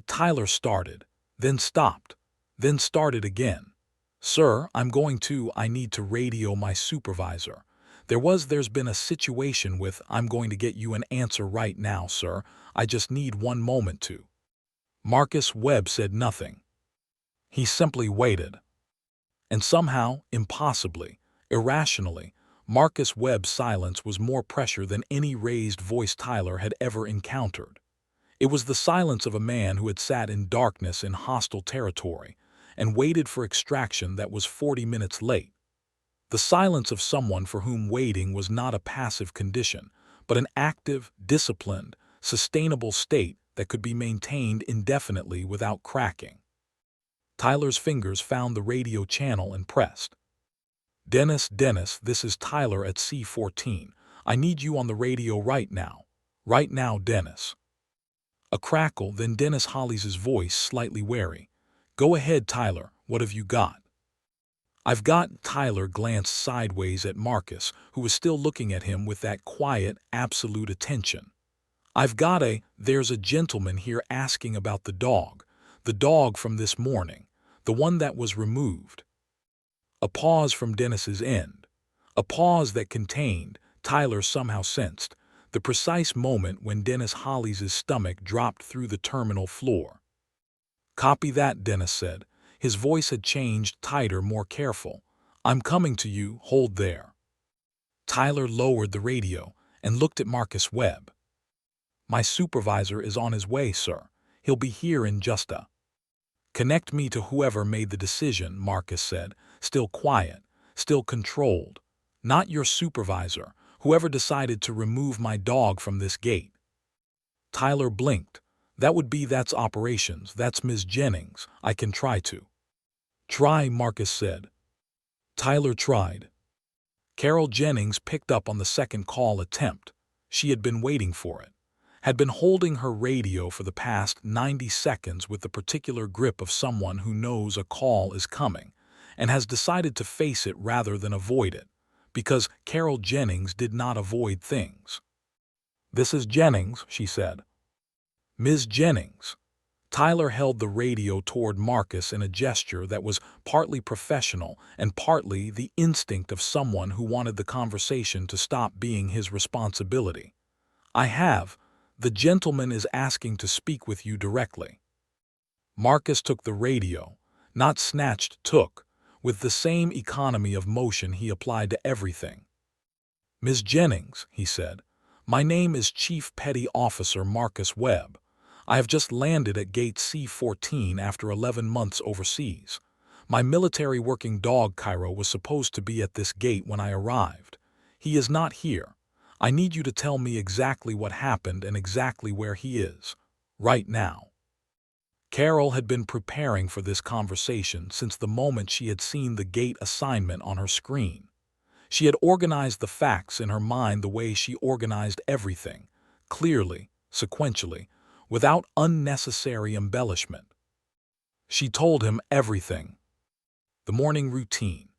Tyler started, then stopped, then started again. "Sir, I need to radio my supervisor. There's been a situation with, I'm going to get you an answer right now, sir. I just need 1 moment to." Marcus Webb said nothing. He simply waited. And somehow, impossibly, irrationally, Marcus Webb's silence was more pressure than any raised voice Tyler had ever encountered. It was the silence of a man who had sat in darkness in hostile territory and waited for extraction that was 40 minutes late. The silence of someone for whom waiting was not a passive condition, but an active, disciplined, sustainable state that could be maintained indefinitely without cracking. Tyler's fingers found the radio channel and pressed. Dennis, this is Tyler at C-14. I need you on the radio right now. Right now, Dennis." A crackle, then Dennis Hollis's voice, slightly wary. "Go ahead, Tyler, what have you got?" "I've got." Tyler glanced sideways at Marcus, who was still looking at him with that quiet, absolute attention. "There's a gentleman here asking about the dog from this morning, the one that was removed." A pause from Dennis's end. A pause that contained, Tyler somehow sensed, the precise moment when Dennis Hollis's stomach dropped through the terminal floor. "Copy that," Dennis said. His voice had changed, tighter, more careful. "I'm coming to you, hold there." Tyler lowered the radio and looked at Marcus Webb. "My supervisor is on his way, sir. He'll be here in just a..." "Connect me to whoever made the decision," Marcus said, still quiet, still controlled. "Not your supervisor, whoever decided to remove my dog from this gate." Tyler blinked. That's operations, that's Ms. Jennings. I can try to." "Try," Marcus said. Tyler tried. Carol Jennings picked up on the second call attempt. She had been waiting for it, had been holding her radio for the past 90 seconds with the particular grip of someone who knows a call is coming and has decided to face it rather than avoid it, because Carol Jennings did not avoid things. "This is Jennings," she said. "Ms. Jennings." Tyler held the radio toward Marcus in a gesture that was partly professional and partly the instinct of someone who wanted the conversation to stop being his responsibility. The gentleman is asking to speak with you directly." Marcus took the radio, not snatched, took, with the same economy of motion he applied to everything. "Ms. Jennings," he said, "my name is Chief Petty Officer Marcus Webb. I have just landed at Gate C-14 after 11 months overseas. My military working dog Cairo was supposed to be at this gate when I arrived. He is not here. I need you to tell me exactly what happened and exactly where he is, right now." Carol had been preparing for this conversation since the moment she had seen the gate assignment on her screen. She had organized the facts in her mind the way she organized everything, clearly, sequentially, without unnecessary embellishment. She told him everything. The morning routine,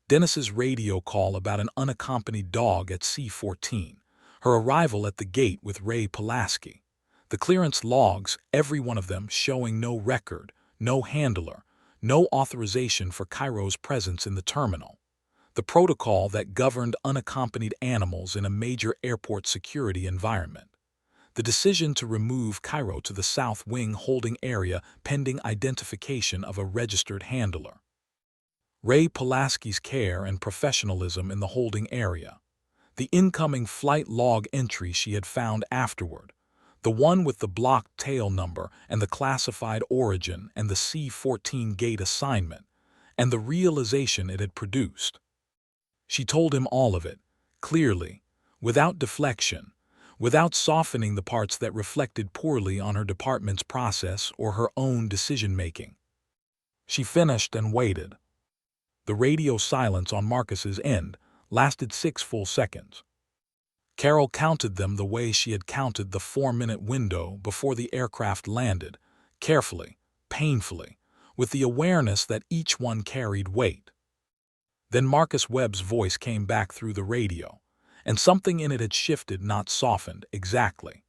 Dennis's radio call about an unaccompanied dog at C-14, her arrival at the gate with Ray Pulaski, the clearance logs, every one of them showing no record, no handler, no authorization for Cairo's presence in the terminal, the protocol that governed unaccompanied animals in a major airport security environment, the decision to remove Cairo to the South Wing holding area pending identification of a registered handler, Ray Pulaski's care and professionalism in the holding area, the incoming flight log entry she had found afterward, the one with the blocked tail number and the classified origin and the C-14 gate assignment, and the realization it had produced. She told him all of it, clearly, without deflection, without softening the parts that reflected poorly on her department's process or her own decision-making. She finished and waited. The radio silence on Marcus's end lasted 6 full seconds. Carol counted them the way she had counted the 4-minute window before the aircraft landed, carefully, painfully, with the awareness that each one carried weight. Then Marcus Webb's voice came back through the radio, and something in it had shifted, not softened exactly,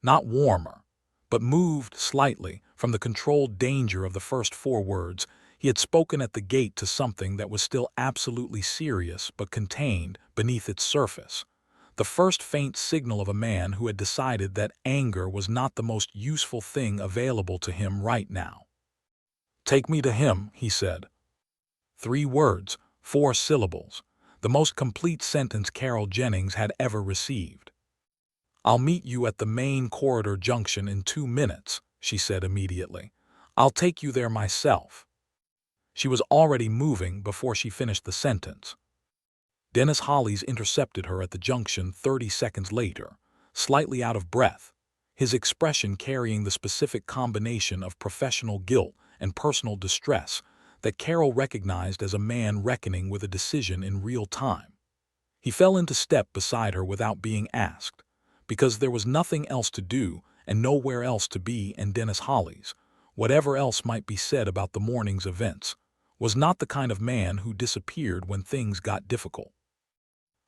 not warmer, but moved slightly from the controlled danger of the first 4 words he had spoken at the gate to something that was still absolutely serious but contained beneath its surface, the first faint signal of a man who had decided that anger was not the most useful thing available to him right now. "Take me to him," he said. 3 words, 4 syllables, the most complete sentence Carol Jennings had ever received. "I'll meet you at the main corridor junction in 2 minutes," she said immediately. "I'll take you there myself." She was already moving before she finished the sentence. Dennis Hollies intercepted her at the junction 30 seconds later, slightly out of breath, his expression carrying the specific combination of professional guilt and personal distress that Carol recognized as a man reckoning with a decision in real time. He fell into step beside her without being asked, because there was nothing else to do and nowhere else to be, and Dennis Hollies, whatever else might be said about the morning's events, was not the kind of man who disappeared when things got difficult.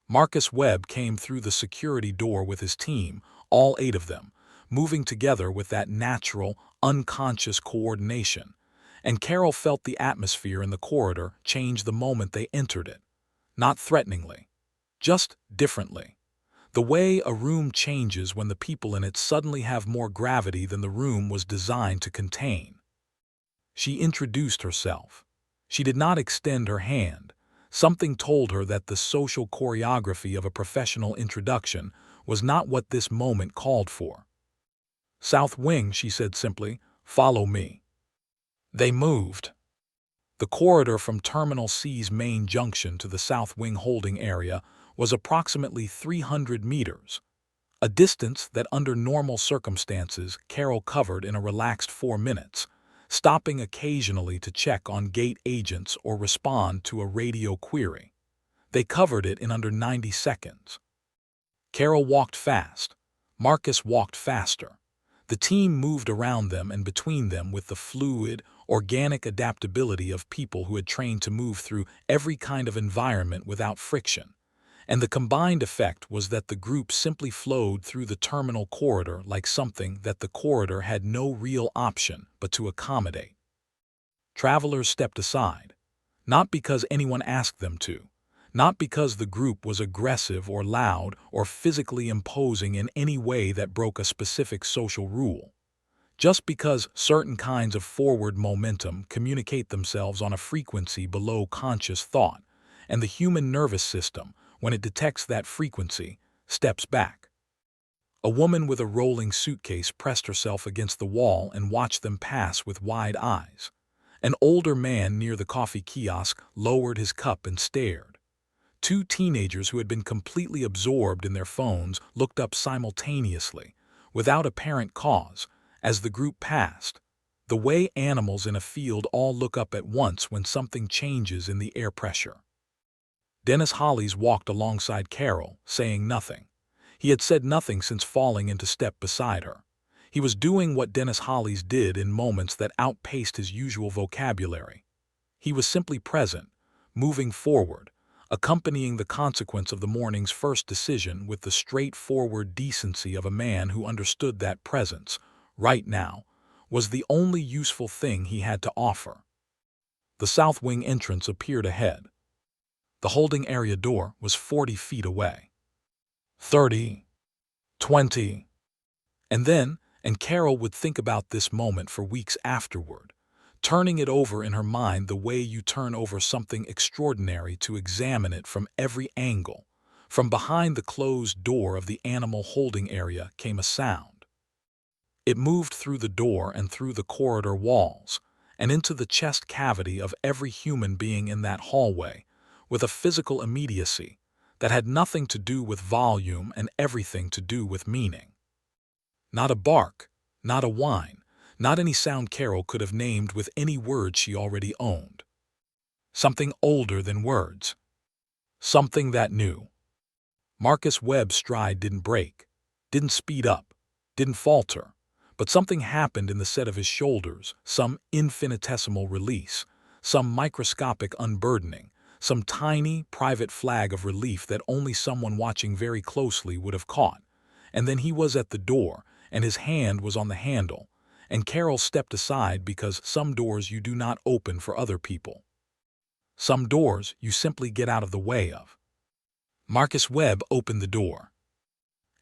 Marcus Webb came through the security door with his team, all 8 of them, moving together with that natural, unconscious coordination, and Carol felt the atmosphere in the corridor change the moment they entered it, not threateningly, just differently. The way a room changes when the people in it suddenly have more gravity than the room was designed to contain. She introduced herself. She did not extend her hand. Something told her that the social choreography of a professional introduction was not what this moment called for. "South Wing," she said simply, "follow me." They moved. The corridor from Terminal C's main junction to the South Wing holding area was approximately 300 meters, a distance that under normal circumstances Carol covered in a relaxed 4 minutes, stopping occasionally to check on gate agents or respond to a radio query. They covered it in under 90 seconds. Carol walked fast. Marcus walked faster. The team moved around them and between them with the fluid, organic adaptability of people who had trained to move through every kind of environment without friction. And the combined effect was that the group simply flowed through the terminal corridor like something that the corridor had no real option but to accommodate. Travelers stepped aside, not because anyone asked them to, not because the group was aggressive or loud or physically imposing in any way that broke a specific social rule, just because certain kinds of forward momentum communicate themselves on a frequency below conscious thought, and the human nervous system, when it detects that frequency, steps back. A woman with a rolling suitcase pressed herself against the wall and watched them pass with wide eyes. An older man near the coffee kiosk lowered his cup and stared. Two teenagers who had been completely absorbed in their phones looked up simultaneously, without apparent cause, as the group passed, the way animals in a field all look up at once when something changes in the air pressure. Dennis Hollies walked alongside Carol, saying nothing. He had said nothing since falling into step beside her. He was doing what Dennis Hollies did in moments that outpaced his usual vocabulary. He was simply present, moving forward, accompanying the consequence of the morning's first decision with the straightforward decency of a man who understood that presence, right now, was the only useful thing he had to offer. The south wing entrance appeared ahead. The holding area door was 40 feet away. 30, 20, and Carol would think about this moment for weeks afterward, turning it over in her mind the way you turn over something extraordinary to examine it from every angle. From behind the closed door of the animal holding area came a sound. It moved through the door and through the corridor walls, and into the chest cavity of every human being in that hallway, with a physical immediacy that had nothing to do with volume and everything to do with meaning. Not a bark, not a whine, not any sound Carol could have named with any word she already owned. Something older than words. Something that knew. Marcus Webb's stride didn't break, didn't speed up, didn't falter, but something happened in the set of his shoulders, some infinitesimal release, some microscopic unburdening, some tiny, private flag of relief that only someone watching very closely would have caught. And then he was at the door, and his hand was on the handle, and Carol stepped aside because some doors you do not open for other people. Some doors you simply get out of the way of. Marcus Webb opened the door.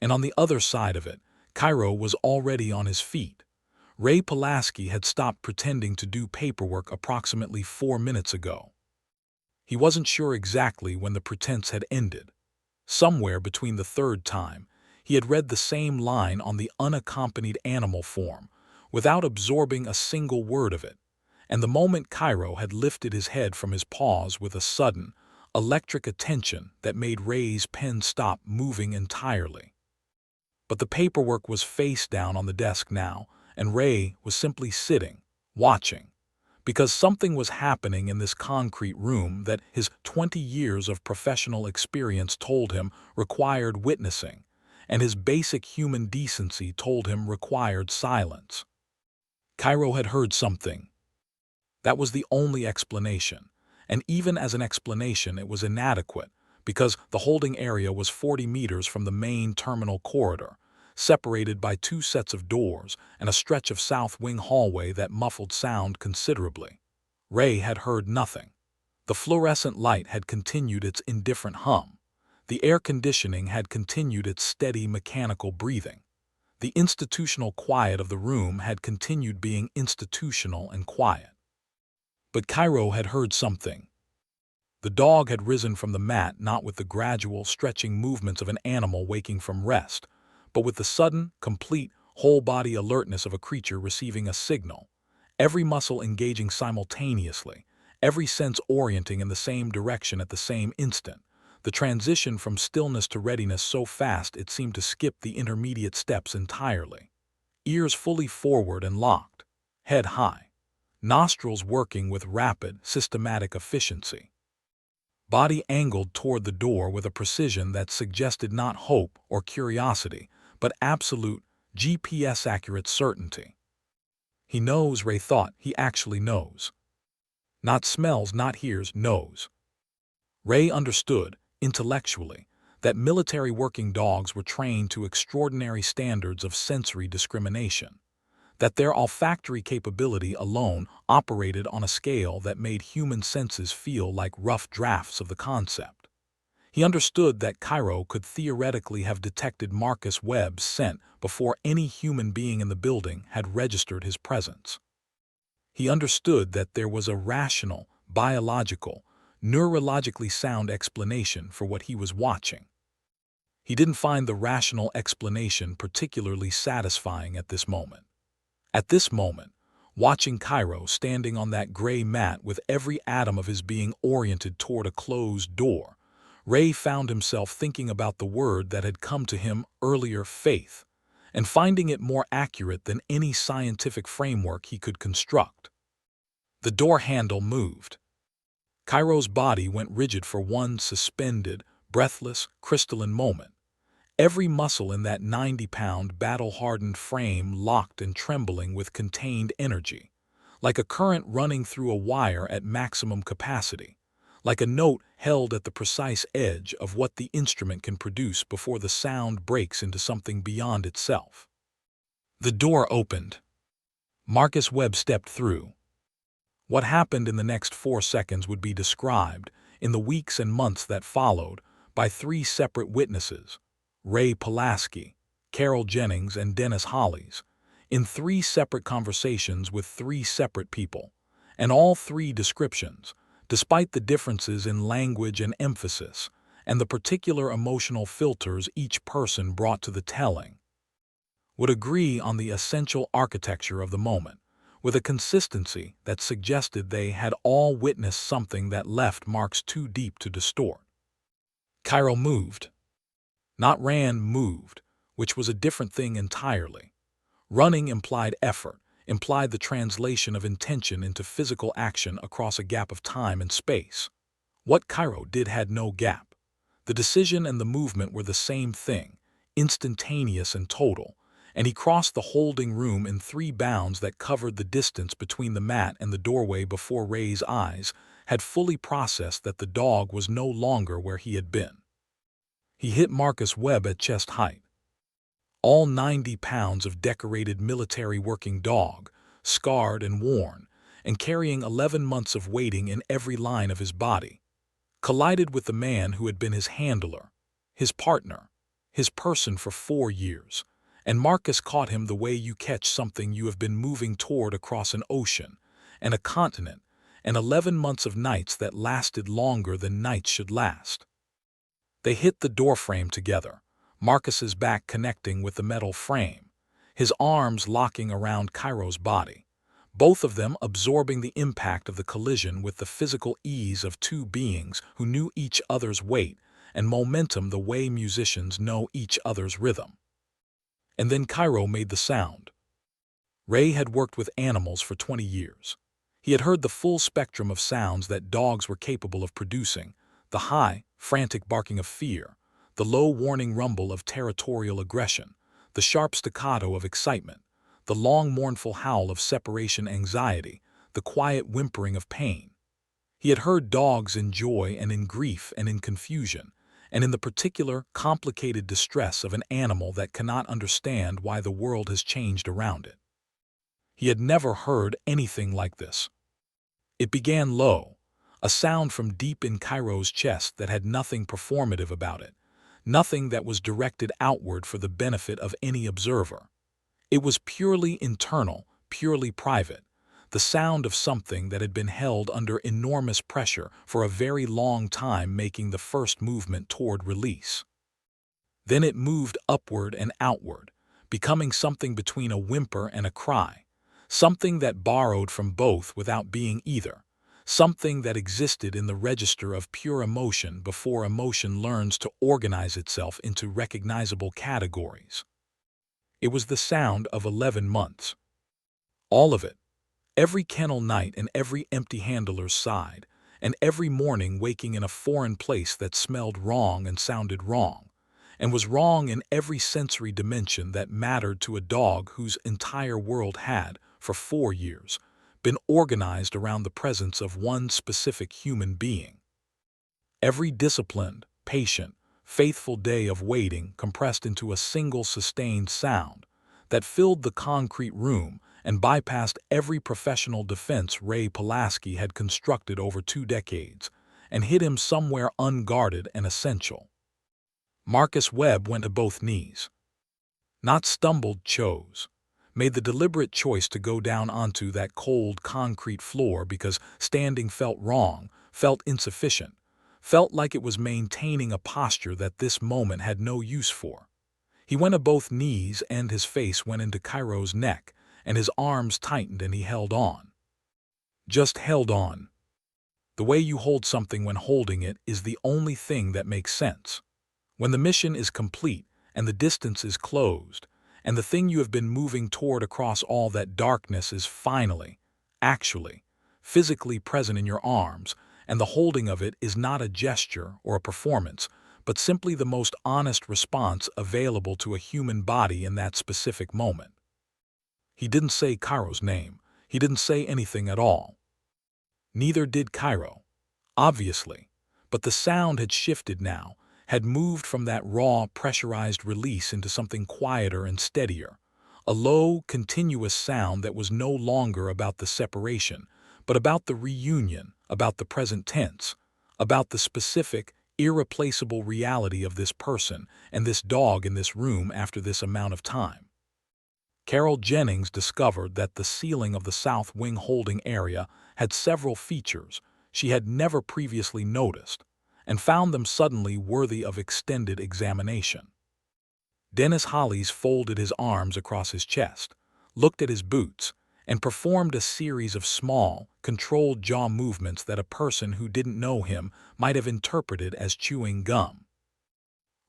And on the other side of it, Cairo was already on his feet. Ray Pulaski had stopped pretending to do paperwork approximately 4 minutes ago. He wasn't sure exactly when the pretense had ended. Somewhere between the third time, he had read the same line on the unaccompanied animal form, without absorbing a single word of it, and the moment Cairo had lifted his head from his paws with a sudden, electric attention that made Ray's pen stop moving entirely. But the paperwork was face down on the desk now, and Ray was simply sitting, watching, because something was happening in this concrete room that his 20 years of professional experience told him required witnessing, and his basic human decency told him required silence. Cairo had heard something. That was the only explanation, and even as an explanation it was inadequate, because the holding area was 40 meters from the main terminal corridor, separated by 2 sets of doors and a stretch of south wing hallway that muffled sound considerably. Ray had heard nothing. The fluorescent light had continued its indifferent hum. The air conditioning had continued its steady mechanical breathing. The institutional quiet of the room had continued being institutional and quiet. But Cairo had heard something. The dog had risen from the mat not with the gradual, stretching movements of an animal waking from rest, but with the sudden, complete, whole-body alertness of a creature receiving a signal, every muscle engaging simultaneously, every sense orienting in the same direction at the same instant, the transition from stillness to readiness so fast it seemed to skip the intermediate steps entirely. Ears fully forward and locked, head high, nostrils working with rapid, systematic efficiency. body angled toward the door with a precision that suggested not hope or curiosity, but absolute, GPS-accurate certainty. He knows, Ray thought. He actually knows. Not smells, not hears, knows. Ray understood, intellectually, that military working dogs were trained to extraordinary standards of sensory discrimination, that their olfactory capability alone operated on a scale that made human senses feel like rough drafts of the concept. He understood that Cairo could theoretically have detected Marcus Webb's scent before any human being in the building had registered his presence. He understood that there was a rational, biological, neurologically sound explanation for what he was watching. He didn't find the rational explanation particularly satisfying at this moment. At this moment, watching Cairo standing on that gray mat with every atom of his being oriented toward a closed door, Ray found himself thinking about the word that had come to him earlier, faith, and finding it more accurate than any scientific framework he could construct. The door handle moved. Cairo's body went rigid for one suspended, breathless, crystalline moment. Every muscle in that 90-pound, battle-hardened frame locked and trembling with contained energy, like a current running through a wire at maximum capacity, like a note held at the precise edge of what the instrument can produce before the sound breaks into something beyond itself. The door opened. Marcus Webb stepped through. What happened in the next 4 seconds would be described, in the weeks and months that followed, by 3 separate witnesses, Ray Pulaski, Carol Jennings, and Dennis Hollies, in 3 separate conversations with 3 separate people, and all 3 descriptions, despite the differences in language and emphasis, and the particular emotional filters each person brought to the telling, would agree on the essential architecture of the moment, with a consistency that suggested they had all witnessed something that left marks too deep to distort. Cairo moved. Not ran, moved, which was a different thing entirely. Running implied effort, implied the translation of intention into physical action across a gap of time and space. What Cairo did had no gap. The decision and the movement were the same thing, instantaneous and total, and he crossed the holding room in 3 bounds that covered the distance between the mat and the doorway before Ray's eyes had fully processed that the dog was no longer where he had been. He hit Marcus Webb at chest height. All 90 pounds of decorated military working dog, scarred and worn, and carrying 11 months of waiting in every line of his body, collided with the man who had been his handler, his partner, his person for 4 years, and Marcus caught him the way you catch something you have been moving toward across an ocean and a continent, and 11 months of nights that lasted longer than nights should last. They hit the doorframe together, Marcus's back connecting with the metal frame, his arms locking around Cairo's body, both of them absorbing the impact of the collision with the physical ease of 2 beings who knew each other's weight and momentum the way musicians know each other's rhythm. And then Cairo made the sound. Ray had worked with animals for 20 years. He had heard the full spectrum of sounds that dogs were capable of producing, the high, frantic barking of fear, the low warning rumble of territorial aggression, the sharp staccato of excitement, the long mournful howl of separation anxiety, the quiet whimpering of pain. He had heard dogs in joy and in grief and in confusion, and in the particular, complicated distress of an animal that cannot understand why the world has changed around it. He had never heard anything like this. It began low, a sound from deep in Cairo's chest that had nothing performative about it, nothing that was directed outward for the benefit of any observer. It was purely internal, purely private, the sound of something that had been held under enormous pressure for a very long time making the first movement toward release. Then it moved upward and outward, becoming something between a whimper and a cry, something that borrowed from both without being either, something that existed in the register of pure emotion before emotion learns to organize itself into recognizable categories. It was the sound of 11 months. All of it. Every kennel night and every empty handler's side, and every morning waking in a foreign place that smelled wrong and sounded wrong, and was wrong in every sensory dimension that mattered to a dog whose entire world had, for 4 years, been organized around the presence of one specific human being. Every disciplined, patient, faithful day of waiting compressed into a single sustained sound that filled the concrete room and bypassed every professional defense Ray Pulaski had constructed over 2 decades and hid him somewhere unguarded and essential. Marcus Webb went to both knees. Not stumbled, chose. Made the deliberate choice to go down onto that cold concrete floor because standing felt wrong, felt insufficient, felt like it was maintaining a posture that this moment had no use for. He went to both knees and his face went into Cairo's neck, and his arms tightened and he held on. Just held on. The way you hold something when holding it is the only thing that makes sense. When the mission is complete and the distance is closed, and the thing you have been moving toward across all that darkness is finally, actually, physically present in your arms, and the holding of it is not a gesture or a performance, but simply the most honest response available to a human body in that specific moment. He didn't say Cairo's name. He didn't say anything at all. Neither did Cairo, obviously, but the sound had shifted now, had moved from that raw, pressurized release into something quieter and steadier, a low, continuous sound that was no longer about the separation, but about the reunion, about the present tense, about the specific, irreplaceable reality of this person and this dog in this room after this amount of time. Carol Jennings discovered that the ceiling of the south wing holding area had several features she had never previously noticed, and found them suddenly worthy of extended examination. Dennis Hollies folded his arms across his chest, looked at his boots, and performed a series of small, controlled jaw movements that a person who didn't know him might have interpreted as chewing gum.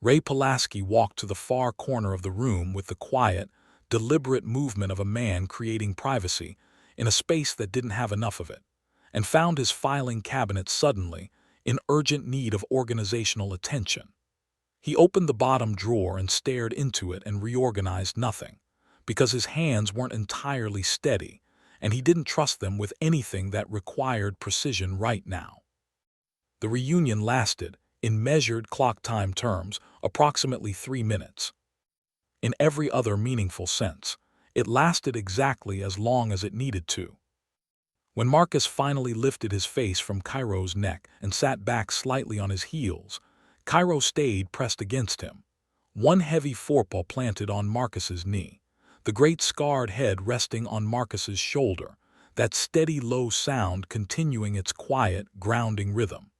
Ray Pulaski walked to the far corner of the room with the quiet, deliberate movement of a man creating privacy in a space that didn't have enough of it, and found his filing cabinet suddenly in urgent need of organizational attention. He opened the bottom drawer and stared into it and reorganized nothing, because his hands weren't entirely steady, and he didn't trust them with anything that required precision right now. The reunion lasted, in measured clock time terms, approximately 3 minutes. In every other meaningful sense, it lasted exactly as long as it needed to. When Marcus finally lifted his face from Cairo's neck and sat back slightly on his heels, Cairo stayed pressed against him, one heavy forepaw planted on Marcus's knee, the great scarred head resting on Marcus's shoulder, that steady low sound continuing its quiet, grounding rhythm.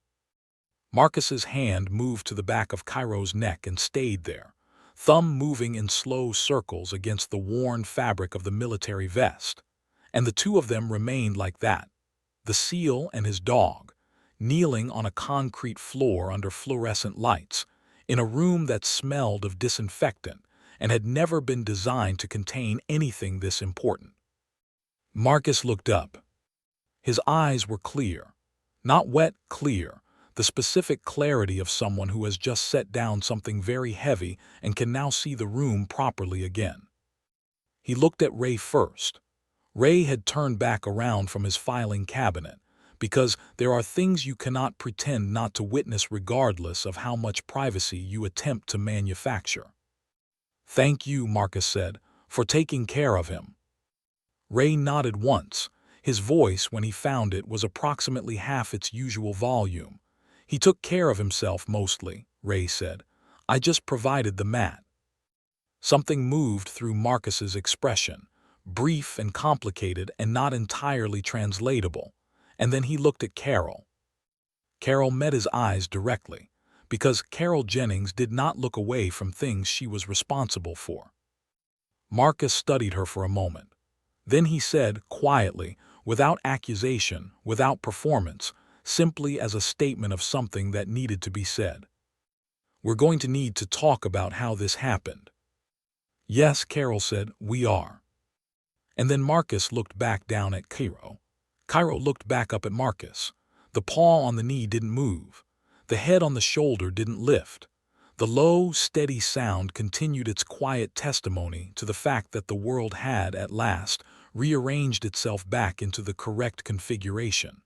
Marcus's hand moved to the back of Cairo's neck and stayed there, thumb moving in slow circles against the worn fabric of the military vest, and the two of them remained like that, the seal and his dog, kneeling on a concrete floor under fluorescent lights, in a room that smelled of disinfectant and had never been designed to contain anything this important. Marcus looked up. His eyes were clear, not wet, clear, the specific clarity of someone who has just set down something very heavy and can now see the room properly again. He looked at Ray first. Ray had turned back around from his filing cabinet, because there are things you cannot pretend not to witness regardless of how much privacy you attempt to manufacture. "Thank you," Marcus said, "for taking care of him." Ray nodded once. His voice, when he found it, was approximately half its usual volume. "He took care of himself mostly," Ray said. "I just provided the mat." Something moved through Marcus's expression, brief and complicated and not entirely translatable, and then he looked at Carol. Carol met his eyes directly, because Carol Jennings did not look away from things she was responsible for. Marcus studied her for a moment. Then he said, quietly, without accusation, without performance, simply as a statement of something that needed to be said, "We're going to need to talk about how this happened." "Yes," Carol said, "we are." And then Marcus looked back down at Cairo. Cairo looked back up at Marcus. The paw on the knee didn't move. The head on the shoulder didn't lift. The low, steady sound continued its quiet testimony to the fact that the world had, at last, rearranged itself back into the correct configuration.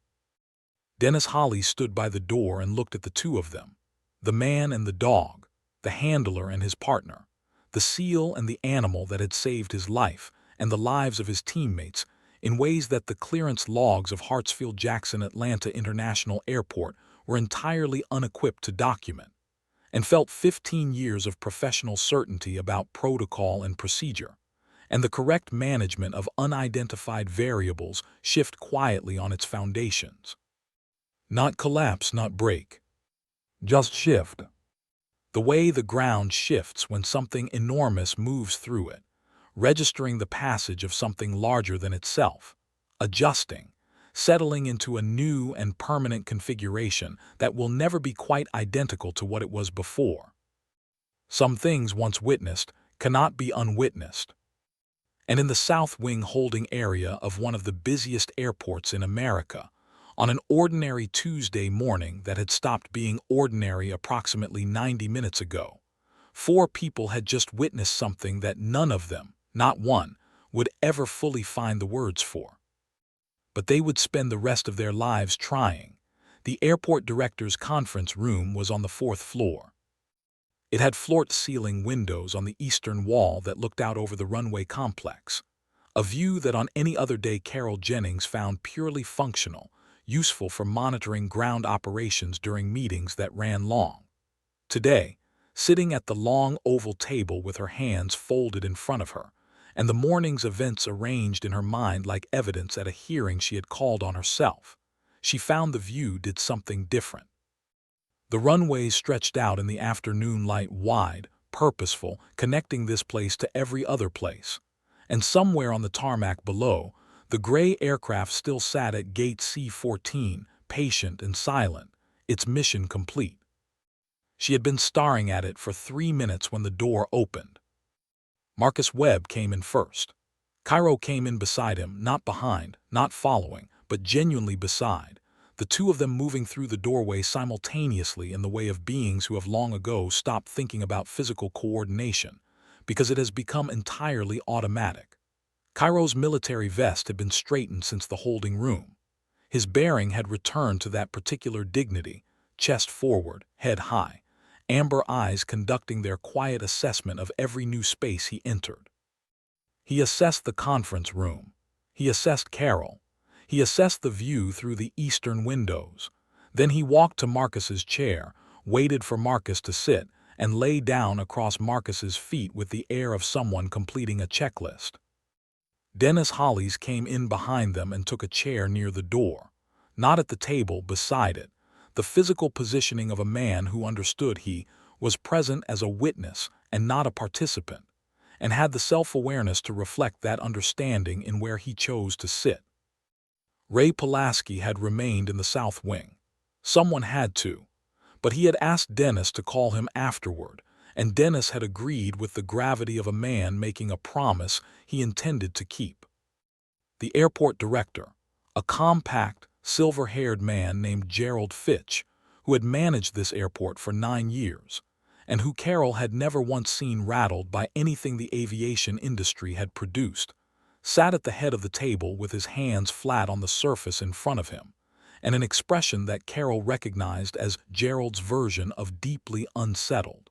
Dennis Holly stood by the door and looked at the two of them. The man and the dog, the handler and his partner, the seal and the animal that had saved his life and the lives of his teammates in ways that the clearance logs of Hartsfield-Jackson Atlanta International Airport were entirely unequipped to document, and felt 15 years of professional certainty about protocol and procedure, and the correct management of unidentified variables shift quietly on its foundations. Not collapse, not break. Just shift. The way the ground shifts when something enormous moves through it, registering the passage of something larger than itself, adjusting, settling into a new and permanent configuration that will never be quite identical to what it was before. Some things once witnessed cannot be unwitnessed. And in the South Wing holding area of one of the busiest airports in America, on an ordinary Tuesday morning that had stopped being ordinary approximately 90 minutes ago, 4 people had just witnessed something that none of them, not one, would ever fully find the words for. But they would spend the rest of their lives trying. The airport director's conference room was on the 4th floor. It had floor-to-ceiling windows on the eastern wall that looked out over the runway complex, a view that on any other day Carol Jennings found purely functional, useful for monitoring ground operations during meetings that ran long. Today, sitting at the long oval table with her hands folded in front of her, and the morning's events arranged in her mind like evidence at a hearing she had called on herself, she found the view did something different. The runways stretched out in the afternoon light wide, purposeful, connecting this place to every other place. And somewhere on the tarmac below, the gray aircraft still sat at gate C-14, patient and silent, its mission complete. She had been staring at it for 3 minutes when the door opened. Marcus Webb came in first. Cairo came in beside him, not behind, not following, but genuinely beside, the two of them moving through the doorway simultaneously in the way of beings who have long ago stopped thinking about physical coordination, because it has become entirely automatic. Cairo's military vest had been straightened since the holding room. His bearing had returned to that particular dignity, chest forward, head high, amber eyes conducting their quiet assessment of every new space he entered. He assessed the conference room. He assessed Carol. He assessed the view through the eastern windows. Then he walked to Marcus's chair, waited for Marcus to sit, and lay down across Marcus's feet with the air of someone completing a checklist. Dennis Hollies came in behind them and took a chair near the door, not at the table, beside it, the physical positioning of a man who understood he was present as a witness and not a participant, and had the self-awareness to reflect that understanding in where he chose to sit. Ray Pulaski had remained in the South Wing. Someone had to, but he had asked Dennis to call him afterward, and Dennis had agreed with the gravity of a man making a promise he intended to keep. The airport director, a compact, silver-haired man named Gerald Fitch, who had managed this airport for 9 years, and who Carol had never once seen rattled by anything the aviation industry had produced, sat at the head of the table with his hands flat on the surface in front of him, and an expression that Carol recognized as Gerald's version of deeply unsettled,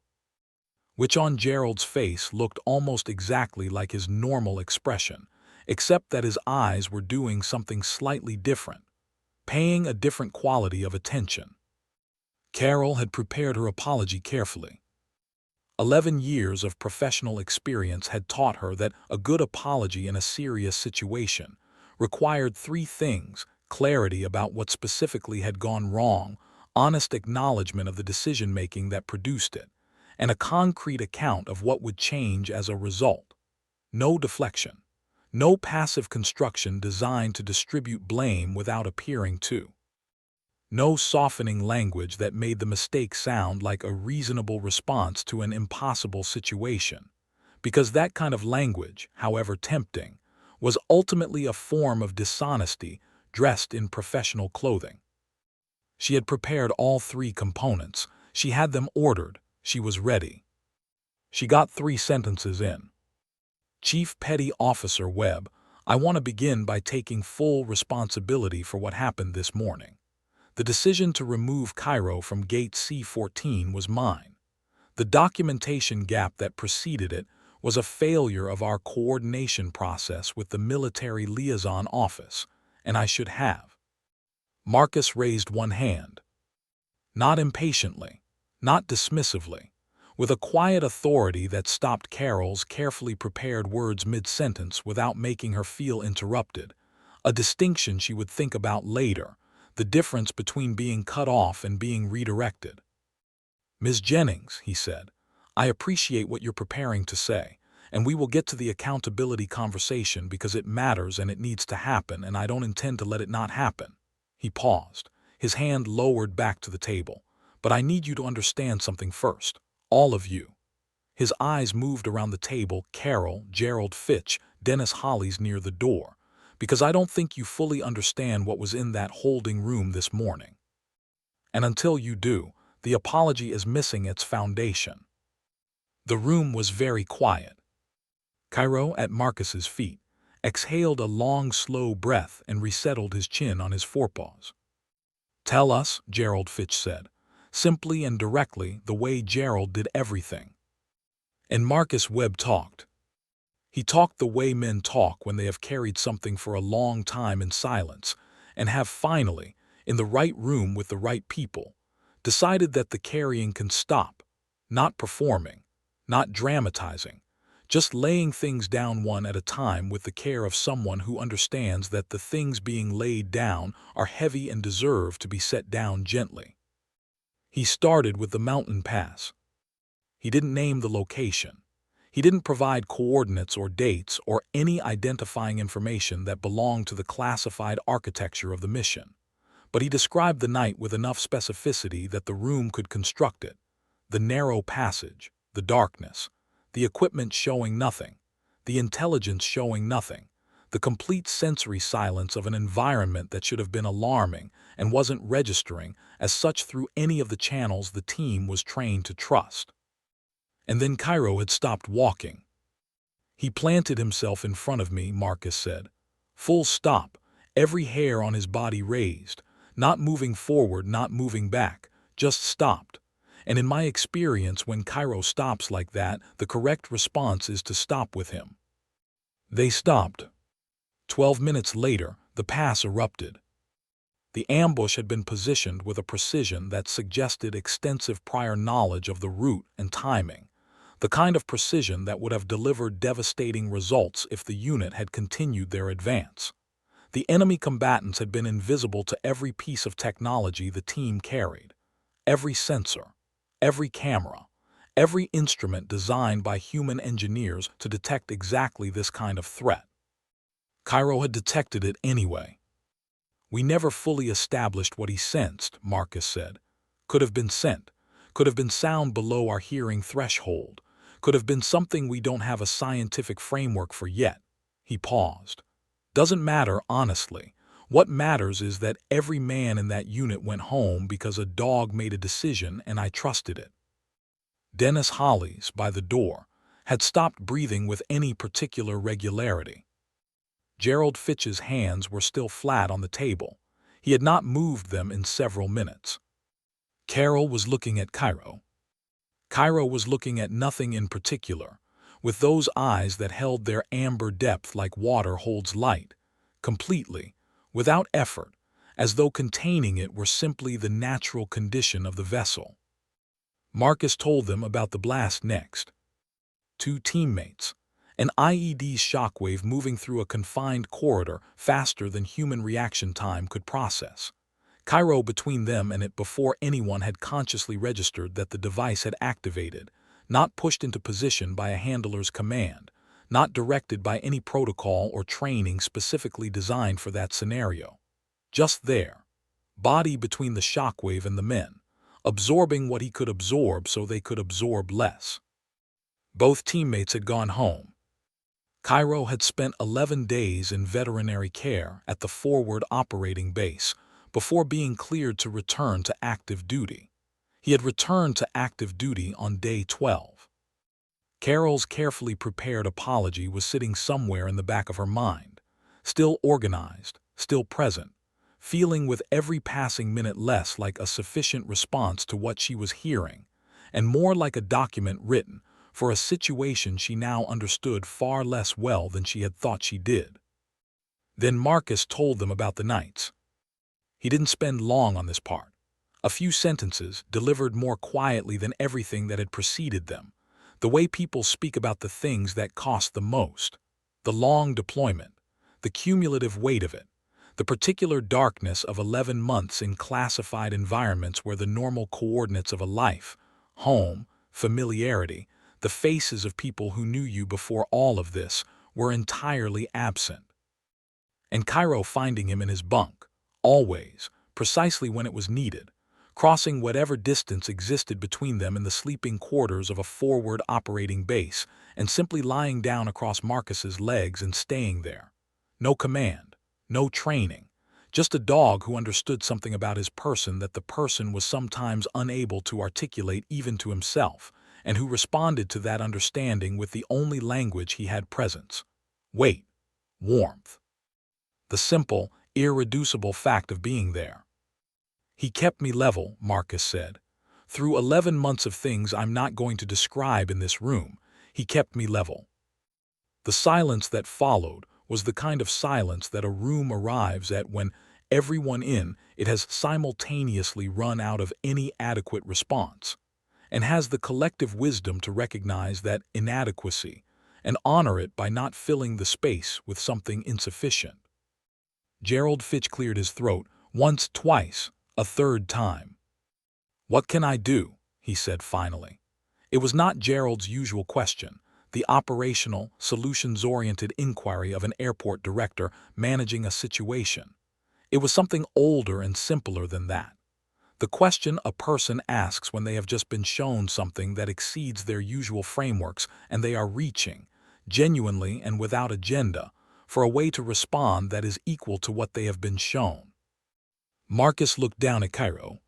which on Gerald's face looked almost exactly like his normal expression, except that his eyes were doing something slightly different, paying a different quality of attention. Carol had prepared her apology carefully. 11 years of professional experience had taught her that a good apology in a serious situation required 3 things: clarity about what specifically had gone wrong, honest acknowledgement of the decision-making that produced it, and a concrete account of what would change as a result. No deflection. No passive construction designed to distribute blame without appearing to. No softening language that made the mistake sound like a reasonable response to an impossible situation, because that kind of language, however tempting, was ultimately a form of dishonesty dressed in professional clothing. She had prepared all 3 components. She had them ordered. She was ready. She got 3 sentences in. Chief Petty Officer Webb, I want to begin by taking full responsibility for what happened this morning. The decision to remove Cairo from Gate C-14 was mine. The documentation gap that preceded it was a failure of our coordination process with the Military Liaison Office, and I should have. Marcus raised one hand. Not impatiently, not dismissively, with a quiet authority that stopped Carol's carefully prepared words mid-sentence without making her feel interrupted, a distinction she would think about later, the difference between being cut off and being redirected. Ms. Jennings, he said, I appreciate what you're preparing to say, and we will get to the accountability conversation because it matters and it needs to happen, and I don't intend to let it not happen. He paused, his hand lowered back to the table. But I need you to understand something first. All of you. His eyes moved around the table, Carol, Gerald Fitch, Dennis Hollies near the door, because I don't think you fully understand what was in that holding room this morning. And until you do, the apology is missing its foundation. The room was very quiet. Cairo, at Marcus's feet, exhaled a long, slow breath and resettled his chin on his forepaws. Tell us, Gerald Fitch said, simply and directly, the way Gerald did everything. And Marcus Webb talked. He talked the way men talk when they have carried something for a long time in silence and have finally, in the right room with the right people, decided that the carrying can stop, not performing, not dramatizing, just laying things down one at a time with the care of someone who understands that the things being laid down are heavy and deserve to be set down gently. He started with the mountain pass. He didn't name the location. He didn't provide coordinates or dates or any identifying information that belonged to the classified architecture of the mission. But he described the night with enough specificity that the room could construct it. The narrow passage, the darkness, the equipment showing nothing, the intelligence showing nothing, the complete sensory silence of an environment that should have been alarming and wasn't registering as such through any of the channels the team was trained to trust. And then Cairo had stopped walking. He planted himself in front of me, Marcus said. Full stop, every hair on his body raised, not moving forward, not moving back, just stopped. And in my experience, when Cairo stops like that, the correct response is to stop with him. They stopped. 12 minutes later, the pass erupted. The ambush had been positioned with a precision that suggested extensive prior knowledge of the route and timing, the kind of precision that would have delivered devastating results if the unit had continued their advance. The enemy combatants had been invisible to every piece of technology the team carried, every sensor, every camera, every instrument designed by human engineers to detect exactly this kind of threat. Cairo had detected it anyway. We never fully established what he sensed, Marcus said. Could have been scent, could have been sound below our hearing threshold, could have been something we don't have a scientific framework for yet. He paused. Doesn't matter, honestly. What matters is that every man in that unit went home because a dog made a decision and I trusted it. Dennis Hollies, by the door, had stopped breathing with any particular regularity. Gerald Fitch's hands were still flat on the table. He had not moved them in several minutes. Carol was looking at Cairo. Cairo was looking at nothing in particular, with those eyes that held their amber depth like water holds light, completely, without effort, as though containing it were simply the natural condition of the vessel. Marcus told them about the blast next. 2 teammates, an IED's shockwave moving through a confined corridor faster than human reaction time could process. Cairo between them and it before anyone had consciously registered that the device had activated, not pushed into position by a handler's command, not directed by any protocol or training specifically designed for that scenario. Just there, body between the shockwave and the men, absorbing what he could absorb so they could absorb less. Both teammates had gone home. Cairo had spent 11 days in veterinary care at the forward operating base, before being cleared to return to active duty. He had returned to active duty on day 12. Carol's carefully prepared apology was sitting somewhere in the back of her mind, still organized, still present, feeling with every passing minute less like a sufficient response to what she was hearing, and more like a document written for a situation she now understood far less well than she had thought she did. Then Marcus told them about the nights. He didn't spend long on this part. A few sentences, delivered more quietly than everything that had preceded them. The way people speak about the things that cost the most. The long deployment. The cumulative weight of it. The particular darkness of 11 months in classified environments where the normal coordinates of a life, home, familiarity, the faces of people who knew you before all of this, were entirely absent. And Cairo finding him in his bunk, always, precisely when it was needed, crossing whatever distance existed between them in the sleeping quarters of a forward operating base, and simply lying down across Marcus's legs and staying there. No command, no training, just a dog who understood something about his person that the person was sometimes unable to articulate even to himself, and who responded to that understanding with the only language he had: presence, weight, warmth. The simple, irreducible fact of being there. "He kept me level," Marcus said. "Through 11 months of things I'm not going to describe in this room, he kept me level." The silence that followed was the kind of silence that a room arrives at when everyone in it has simultaneously run out of any adequate response, and has the collective wisdom to recognize that inadequacy and honor it by not filling the space with something insufficient. Gerald Fitch cleared his throat, once, twice, a third time. "What can I do?" he said finally. It was not Gerald's usual question, the operational, solutions-oriented inquiry of an airport director managing a situation. It was something older and simpler than that. The question a person asks when they have just been shown something that exceeds their usual frameworks and they are reaching, genuinely and without agenda, for a way to respond that is equal to what they have been shown. Marcus looked down at Cairo.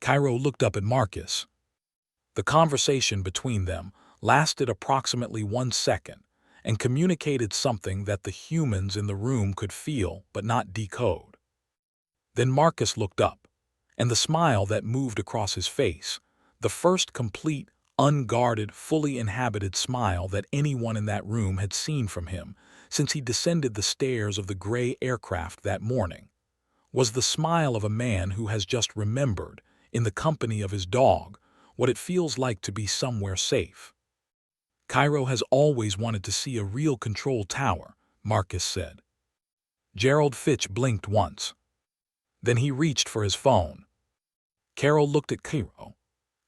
Cairo looked up at Marcus. The conversation between them lasted approximately 1 second and communicated something that the humans in the room could feel but not decode. Then Marcus looked up, and the smile that moved across his face, the first complete, unguarded, fully inhabited smile that anyone in that room had seen from him since he descended the stairs of the gray aircraft that morning, was the smile of a man who has just remembered, in the company of his dog, what it feels like to be somewhere safe. "Cairo has always wanted to see a real control tower," Marcus said. Gerald Fitch blinked once. Then he reached for his phone. Carol looked at Cairo.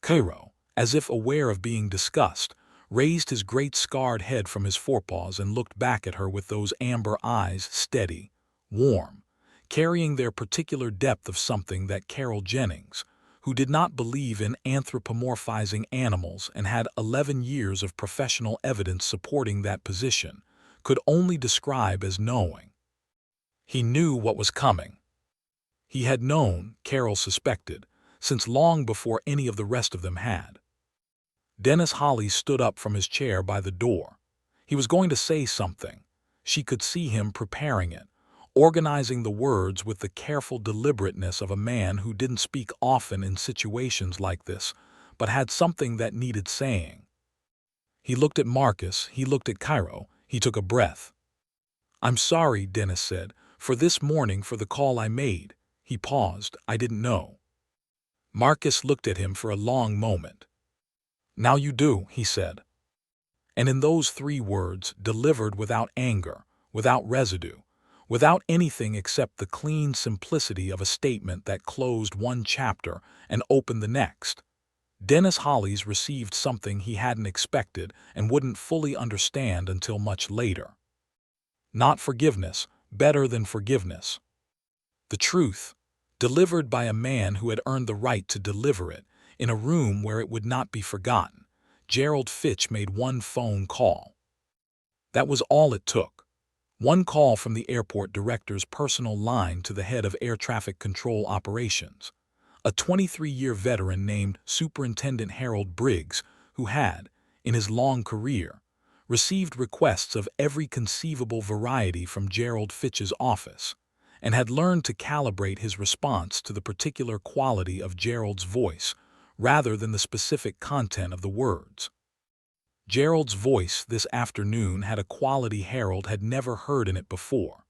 Cairo, as if aware of being discussed, raised his great scarred head from his forepaws and looked back at her with those amber eyes, steady, warm, carrying their particular depth of something that Carol Jennings, who did not believe in anthropomorphizing animals and had 11 years of professional evidence supporting that position, could only describe as knowing. He knew what was coming. He had known, Carol suspected, since long before any of the rest of them had. Dennis Holly stood up from his chair by the door. He was going to say something. She could see him preparing it, organizing the words with the careful deliberateness of a man who didn't speak often in situations like this, but had something that needed saying. He looked at Marcus, he looked at Cairo, he took a breath. "I'm sorry," Dennis said, "for this morning, for the call I made." He paused. "I didn't know." Marcus looked at him for a long moment. "Now you do," he said. And in those 3 words, delivered without anger, without residue, without anything except the clean simplicity of a statement that closed one chapter and opened the next, Dennis Hollis received something he hadn't expected and wouldn't fully understand until much later. Not forgiveness, better than forgiveness. The truth, delivered by a man who had earned the right to deliver it, in a room where it would not be forgotten. Gerald Fitch made one phone call. That was all it took. One call from the airport director's personal line to the head of air traffic control operations, a 23-year veteran named Superintendent Harold Briggs, who had, in his long career, received requests of every conceivable variety from Gerald Fitch's office, and had learned to calibrate his response to the particular quality of Gerald's voice rather than the specific content of the words. Gerald's voice this afternoon had a quality Harold had never heard in it before,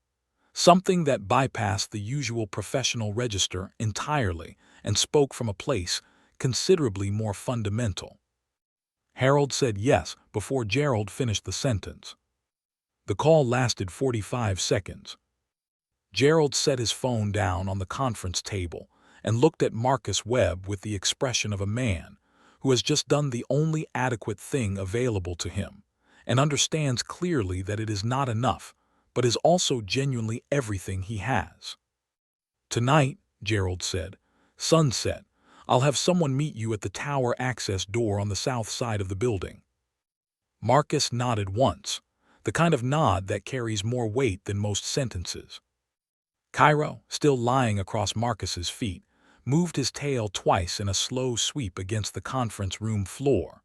something that bypassed the usual professional register entirely and spoke from a place considerably more fundamental. Harold said yes before Gerald finished the sentence. The call lasted 45 seconds. Gerald set his phone down on the conference table and looked at Marcus Webb with the expression of a man who has just done the only adequate thing available to him and understands clearly that it is not enough, but is also genuinely everything he has. "Tonight," Gerald said, "sunset, I'll have someone meet you at the tower access door on the south side of the building." Marcus nodded once, the kind of nod that carries more weight than most sentences. Cairo, still lying across Marcus's feet, moved his tail twice in a slow sweep against the conference room floor,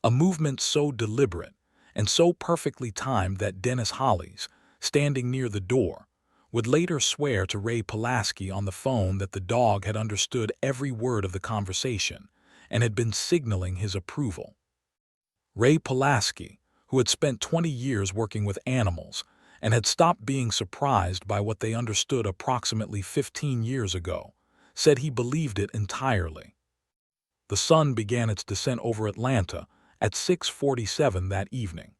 a movement so deliberate and so perfectly timed that Dennis Hollies, standing near the door, would later swear to Ray Pulaski on the phone that the dog had understood every word of the conversation and had been signaling his approval. Ray Pulaski, who had spent 20 years working with animals and had stopped being surprised by what they understood approximately 15 years ago, said he believed it entirely. The sun began its descent over Atlanta at 6:47 that evening.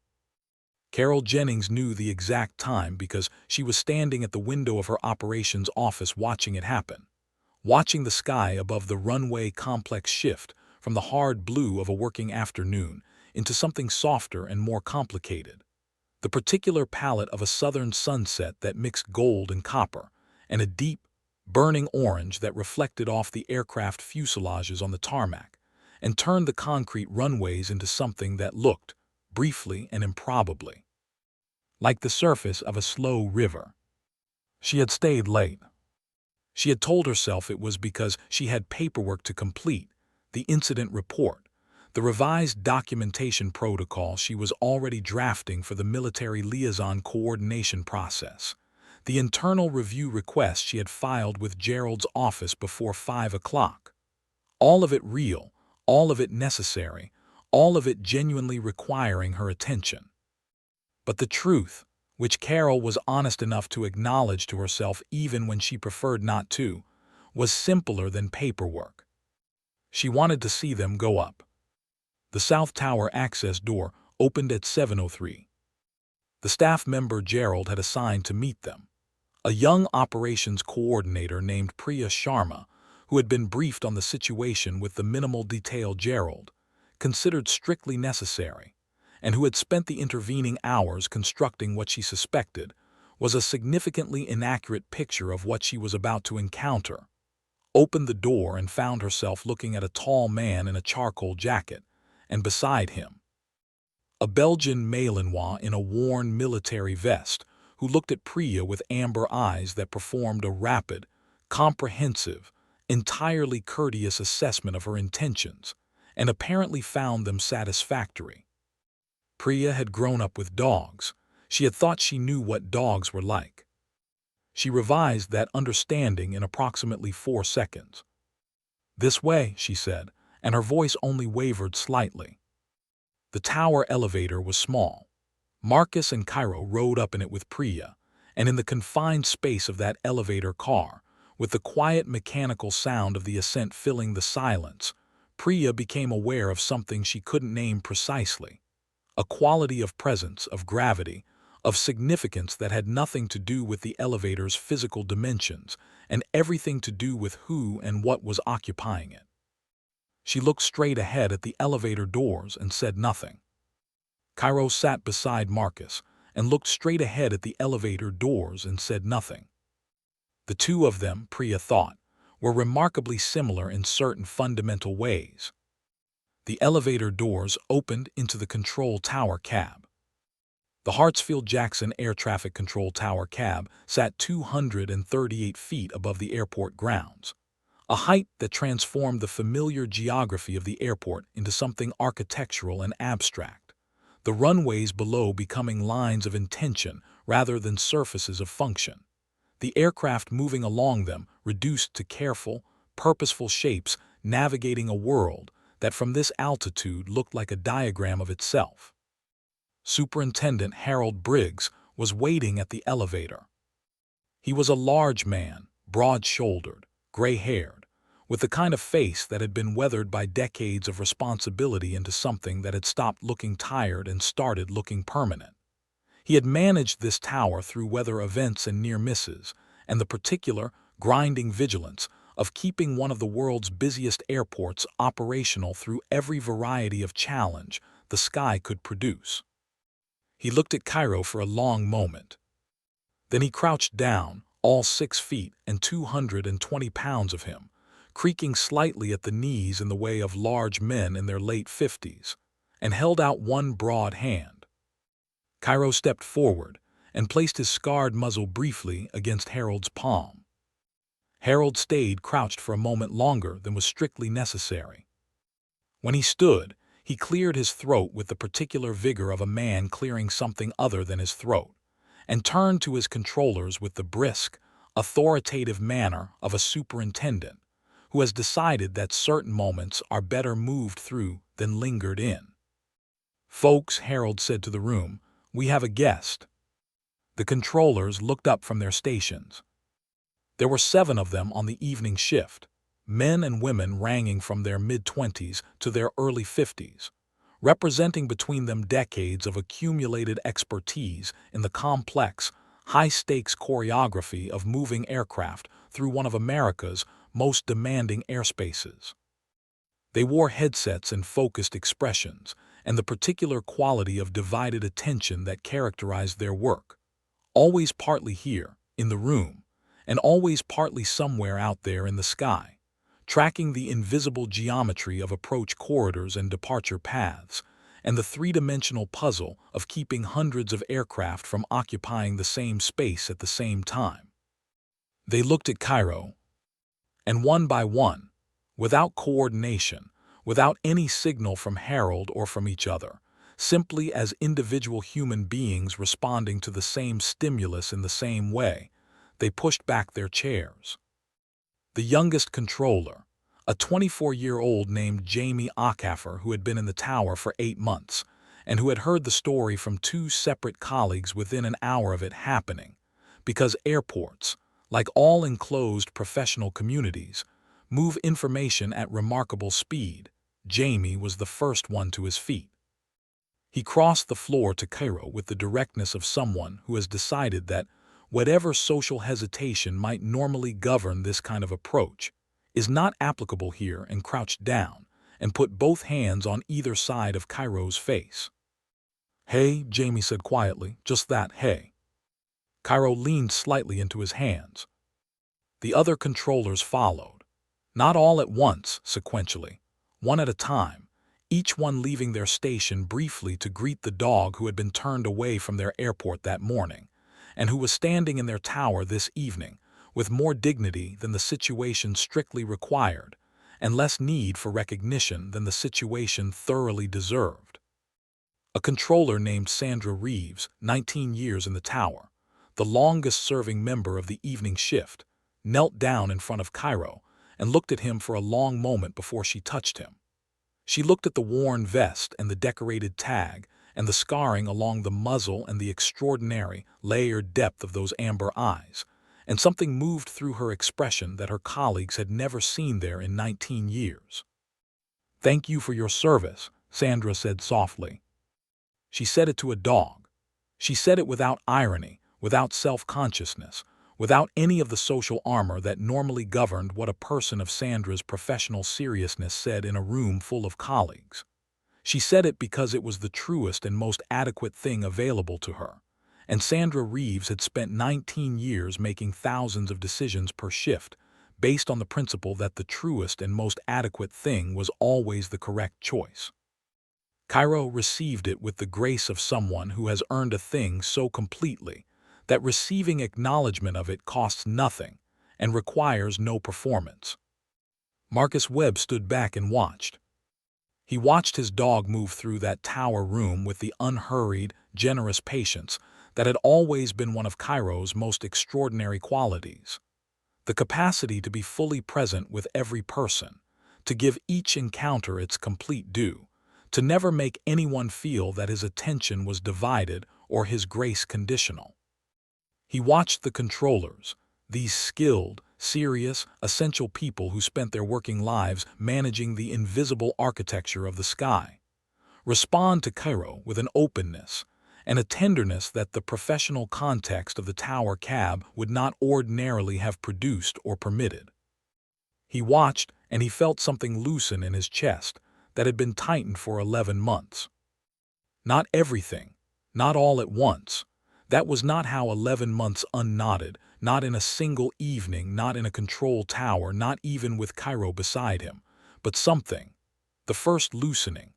Carol Jennings knew the exact time because she was standing at the window of her operations office watching it happen, watching the sky above the runway complex shift from the hard blue of a working afternoon into something softer and more complicated, the particular palette of a southern sunset that mixed gold and copper, and a deep, burning orange that reflected off the aircraft fuselages on the tarmac and turned the concrete runways into something that looked, briefly and improbably, like the surface of a slow river. She had stayed late. She had told herself it was because she had paperwork to complete, the incident report, the revised documentation protocol she was already drafting for the military liaison coordination process, the internal review request she had filed with Gerald's office before 5 o'clock. All of it real, all of it necessary, all of it genuinely requiring her attention. But the truth, which Carol was honest enough to acknowledge to herself even when she preferred not to, was simpler than paperwork. She wanted to see them go up. The South Tower access door opened at 7:03. The staff member Gerald had assigned to meet them, a young operations coordinator named Priya Sharma, who had been briefed on the situation with the minimal detail Gerald considered strictly necessary, and who had spent the intervening hours constructing what she suspected was a significantly inaccurate picture of what she was about to encounter, opened the door and found herself looking at a tall man in a charcoal jacket, and beside him, a Belgian Malinois in a worn military vest who looked at Priya with amber eyes that performed a rapid, comprehensive, entirely courteous assessment of her intentions, and apparently found them satisfactory. Priya had grown up with dogs. She had thought she knew what dogs were like. She revised that understanding in approximately 4 seconds. "This way," she said, and her voice only wavered slightly. The tower elevator was small. Marcus and Cairo rode up in it with Priya, and in the confined space of that elevator car, with the quiet mechanical sound of the ascent filling the silence, Priya became aware of something she couldn't name precisely, a quality of presence, of gravity, of significance that had nothing to do with the elevator's physical dimensions and everything to do with who and what was occupying it. She looked straight ahead at the elevator doors and said nothing. Cairo sat beside Marcus and looked straight ahead at the elevator doors and said nothing. The two of them, Priya thought, were remarkably similar in certain fundamental ways. The elevator doors opened into the control tower cab. The Hartsfield-Jackson Air Traffic Control Tower cab sat 238 feet above the airport grounds, a height that transformed the familiar geography of the airport into something architectural and abstract, the runways below becoming lines of intention rather than surfaces of function, the aircraft moving along them reduced to careful, purposeful shapes navigating a world that from this altitude looked like a diagram of itself. Superintendent Harold Briggs was waiting at the elevator. He was a large man, broad-shouldered, gray-haired, with the kind of face that had been weathered by decades of responsibility into something that had stopped looking tired and started looking permanent. He had managed this tower through weather events and near misses, and the particular, grinding vigilance of keeping one of the world's busiest airports operational through every variety of challenge the sky could produce. He looked at Cairo for a long moment. Then he crouched down, all 6 feet and 220 pounds of him, creaking slightly at the knees in the way of large men in their late 50s, and held out one broad hand. Cairo stepped forward and placed his scarred muzzle briefly against Harold's palm. Harold stayed crouched for a moment longer than was strictly necessary. When he stood, he cleared his throat with the particular vigor of a man clearing something other than his throat, and turned to his controllers with the brisk, authoritative manner of a superintendent who has decided that certain moments are better moved through than lingered in. "Folks," Harold said to the room, "we have a guest." The controllers looked up from their stations. There were 7 of them on the evening shift, men and women ranging from their mid-20s to their early 50s, representing between them decades of accumulated expertise in the complex, high-stakes choreography of moving aircraft through one of America's most demanding airspaces. They wore headsets and focused expressions, and the particular quality of divided attention that characterized their work, always partly here, in the room, and always partly somewhere out there in the sky, tracking the invisible geometry of approach corridors and departure paths, and the three-dimensional puzzle of keeping hundreds of aircraft from occupying the same space at the same time. They looked at Cairo, and one by one, without coordination, without any signal from Harold or from each other, simply as individual human beings responding to the same stimulus in the same way, they pushed back their chairs. The youngest controller, a 24-year-old named Jamie Ockhaffer who had been in the tower for 8 months, and who had heard the story from 2 separate colleagues within an hour of it happening, because airports, like all enclosed professional communities, move information at remarkable speed. Jamie was the first one to his feet. He crossed the floor to Cairo with the directness of someone who has decided that whatever social hesitation might normally govern this kind of approach is not applicable here, and crouched down and put both hands on either side of Cairo's face. "Hey," Jamie said quietly, "just that, hey." Cairo leaned slightly into his hands. The other controllers followed, not all at once, sequentially, one at a time, each one leaving their station briefly to greet the dog who had been turned away from their airport that morning, and who was standing in their tower this evening with more dignity than the situation strictly required, and less need for recognition than the situation thoroughly deserved. A controller named Sandra Reeves, 19 years in the tower, the longest-serving member of the evening shift, knelt down in front of Cairo and looked at him for a long moment before she touched him. She looked at the worn vest and the decorated tag and the scarring along the muzzle and the extraordinary, layered depth of those amber eyes, and something moved through her expression that her colleagues had never seen there in 19 years. "Thank you for your service," Sandra said softly. She said it to a dog. She said it without irony, without self-consciousness, without any of the social armor that normally governed what a person of Sandra's professional seriousness said in a room full of colleagues. She said it because it was the truest and most adequate thing available to her, and Sandra Reeves had spent 19 years making thousands of decisions per shift, based on the principle that the truest and most adequate thing was always the correct choice. Cairo received it with the grace of someone who has earned a thing so completely that receiving acknowledgement of it costs nothing and requires no performance. Marcus Webb stood back and watched. He watched his dog move through that tower room with the unhurried, generous patience that had always been one of Cairo's most extraordinary qualities. The capacity to be fully present with every person, to give each encounter its complete due, to never make anyone feel that his attention was divided or his grace conditional. He watched the controllers, these skilled, serious, essential people who spent their working lives managing the invisible architecture of the sky, respond to Cairo with an openness and a tenderness that the professional context of the tower cab would not ordinarily have produced or permitted. He watched and he felt something loosen in his chest that had been tightened for 11 months. Not everything, not all at once. That was not how 11 months unknotted, not in a single evening, not in a control tower, not even with Cairo beside him, but something, the first loosening,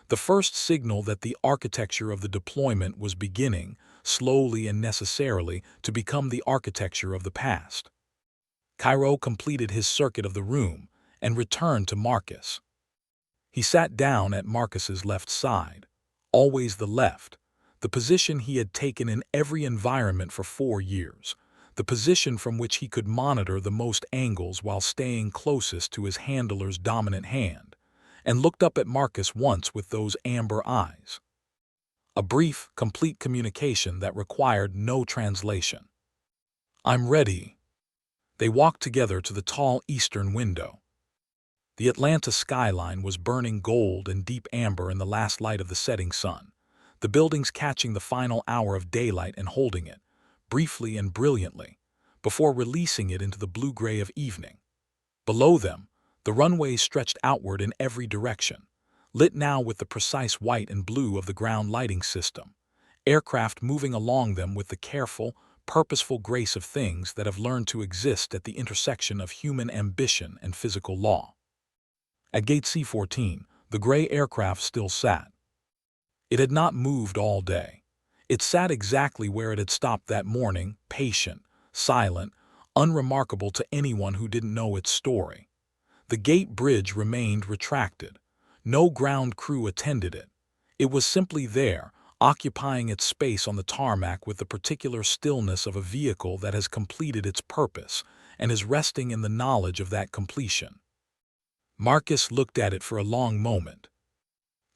the first signal that the architecture of the deployment was beginning, slowly and necessarily, to become the architecture of the past. Cairo completed his circuit of the room and returned to Marcus. He sat down at Marcus's left side, always the left, the position he had taken in every environment for 4 years, the position from which he could monitor the most angles while staying closest to his handler's dominant hand, and looked up at Marcus once with those amber eyes. A brief, complete communication that required no translation. "I'm ready." They walked together to the tall eastern window. The Atlanta skyline was burning gold and deep amber in the last light of the setting sun, the buildings catching the final hour of daylight and holding it, briefly and brilliantly, before releasing it into the blue-gray of evening. Below them, the runways stretched outward in every direction, lit now with the precise white and blue of the ground lighting system, aircraft moving along them with the careful, purposeful grace of things that have learned to exist at the intersection of human ambition and physical law. At Gate C-14, the gray aircraft still sat. It had not moved all day. It sat exactly where it had stopped that morning, patient, silent, unremarkable to anyone who didn't know its story. The gate bridge remained retracted. No ground crew attended it. It was simply there, occupying its space on the tarmac with the particular stillness of a vehicle that has completed its purpose and is resting in the knowledge of that completion. Marcus looked at it for a long moment.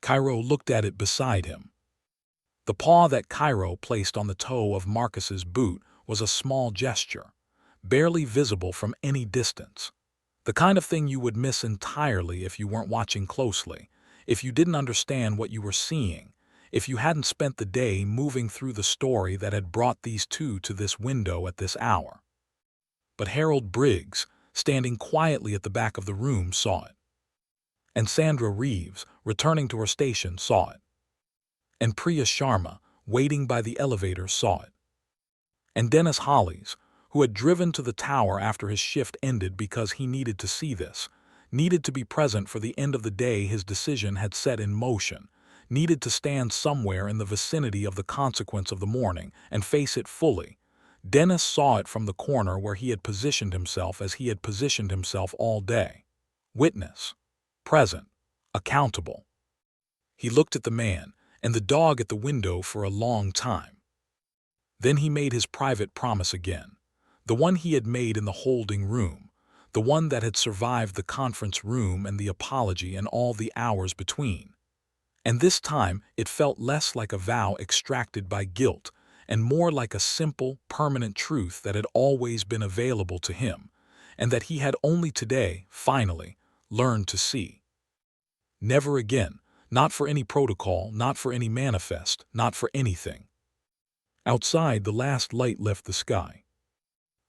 Cairo looked at it beside him. The paw that Cairo placed on the toe of Marcus's boot was a small gesture, barely visible from any distance. The kind of thing you would miss entirely if you weren't watching closely, if you didn't understand what you were seeing, if you hadn't spent the day moving through the story that had brought these two to this window at this hour. But Harold Briggs, standing quietly at the back of the room, saw it. And Sandra Reeves, returning to her station, saw it. And Priya Sharma, waiting by the elevator, saw it. And Dennis Hollies, who had driven to the tower after his shift ended because he needed to see this, needed to be present for the end of the day his decision had set in motion, needed to stand somewhere in the vicinity of the consequence of the morning and face it fully. Dennis saw it from the corner where he had positioned himself as he had positioned himself all day. Witness. Present. Accountable. He looked at the man and the dog at the window for a long time. Then he made his private promise again, the one he had made in the holding room, the one that had survived the conference room and the apology and all the hours between. And this time it felt less like a vow extracted by guilt and more like a simple, permanent truth that had always been available to him, and that he had only today, finally, learned to see. Never again, not for any protocol, not for any manifest, not for anything. Outside, the last light left the sky.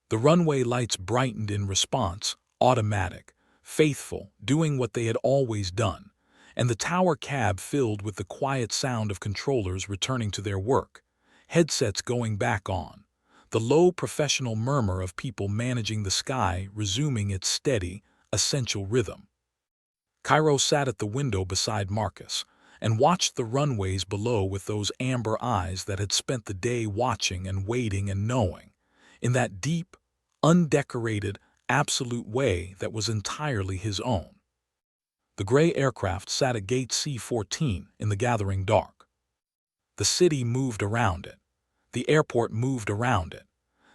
The runway lights brightened in response, automatic, faithful, doing what they had always done, and the tower cab filled with the quiet sound of controllers returning to their work, headsets going back on, the low professional murmur of people managing the sky resuming its steady, essential rhythm. Cairo sat at the window beside Marcus, and watched the runways below with those amber eyes that had spent the day watching and waiting and knowing, in that deep, undecorated, absolute way that was entirely his own. The gray aircraft sat at gate C-14 in the gathering dark. The city moved around it. The airport moved around it.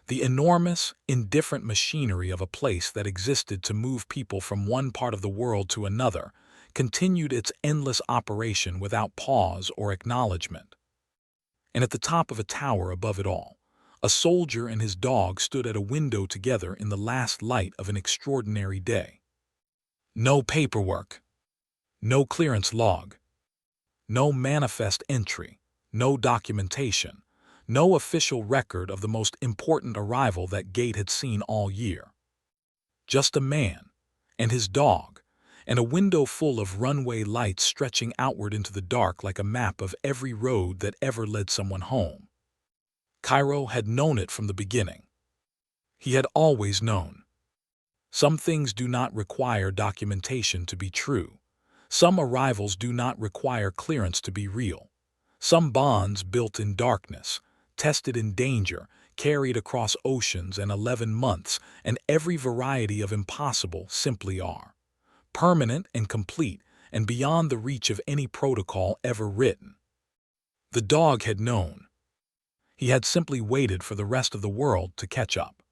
The enormous, indifferent machinery of a place that existed to move people from one part of the world to another continued its endless operation without pause or acknowledgement. And at the top of a tower above it all, a soldier and his dog stood at a window together in the last light of an extraordinary day. No paperwork, no clearance log, no manifest entry, no documentation, no official record of the most important arrival that gate had seen all year. Just a man and his dog, and a window full of runway lights stretching outward into the dark like a map of every road that ever led someone home. Cairo had known it from the beginning. He had always known. Some things do not require documentation to be true. Some arrivals do not require clearance to be real. Some bonds built in darkness, tested in danger, carried across oceans and 11 months, and every variety of impossible simply are. Permanent and complete, and beyond the reach of any protocol ever written. The dog had known. He had simply waited for the rest of the world to catch up.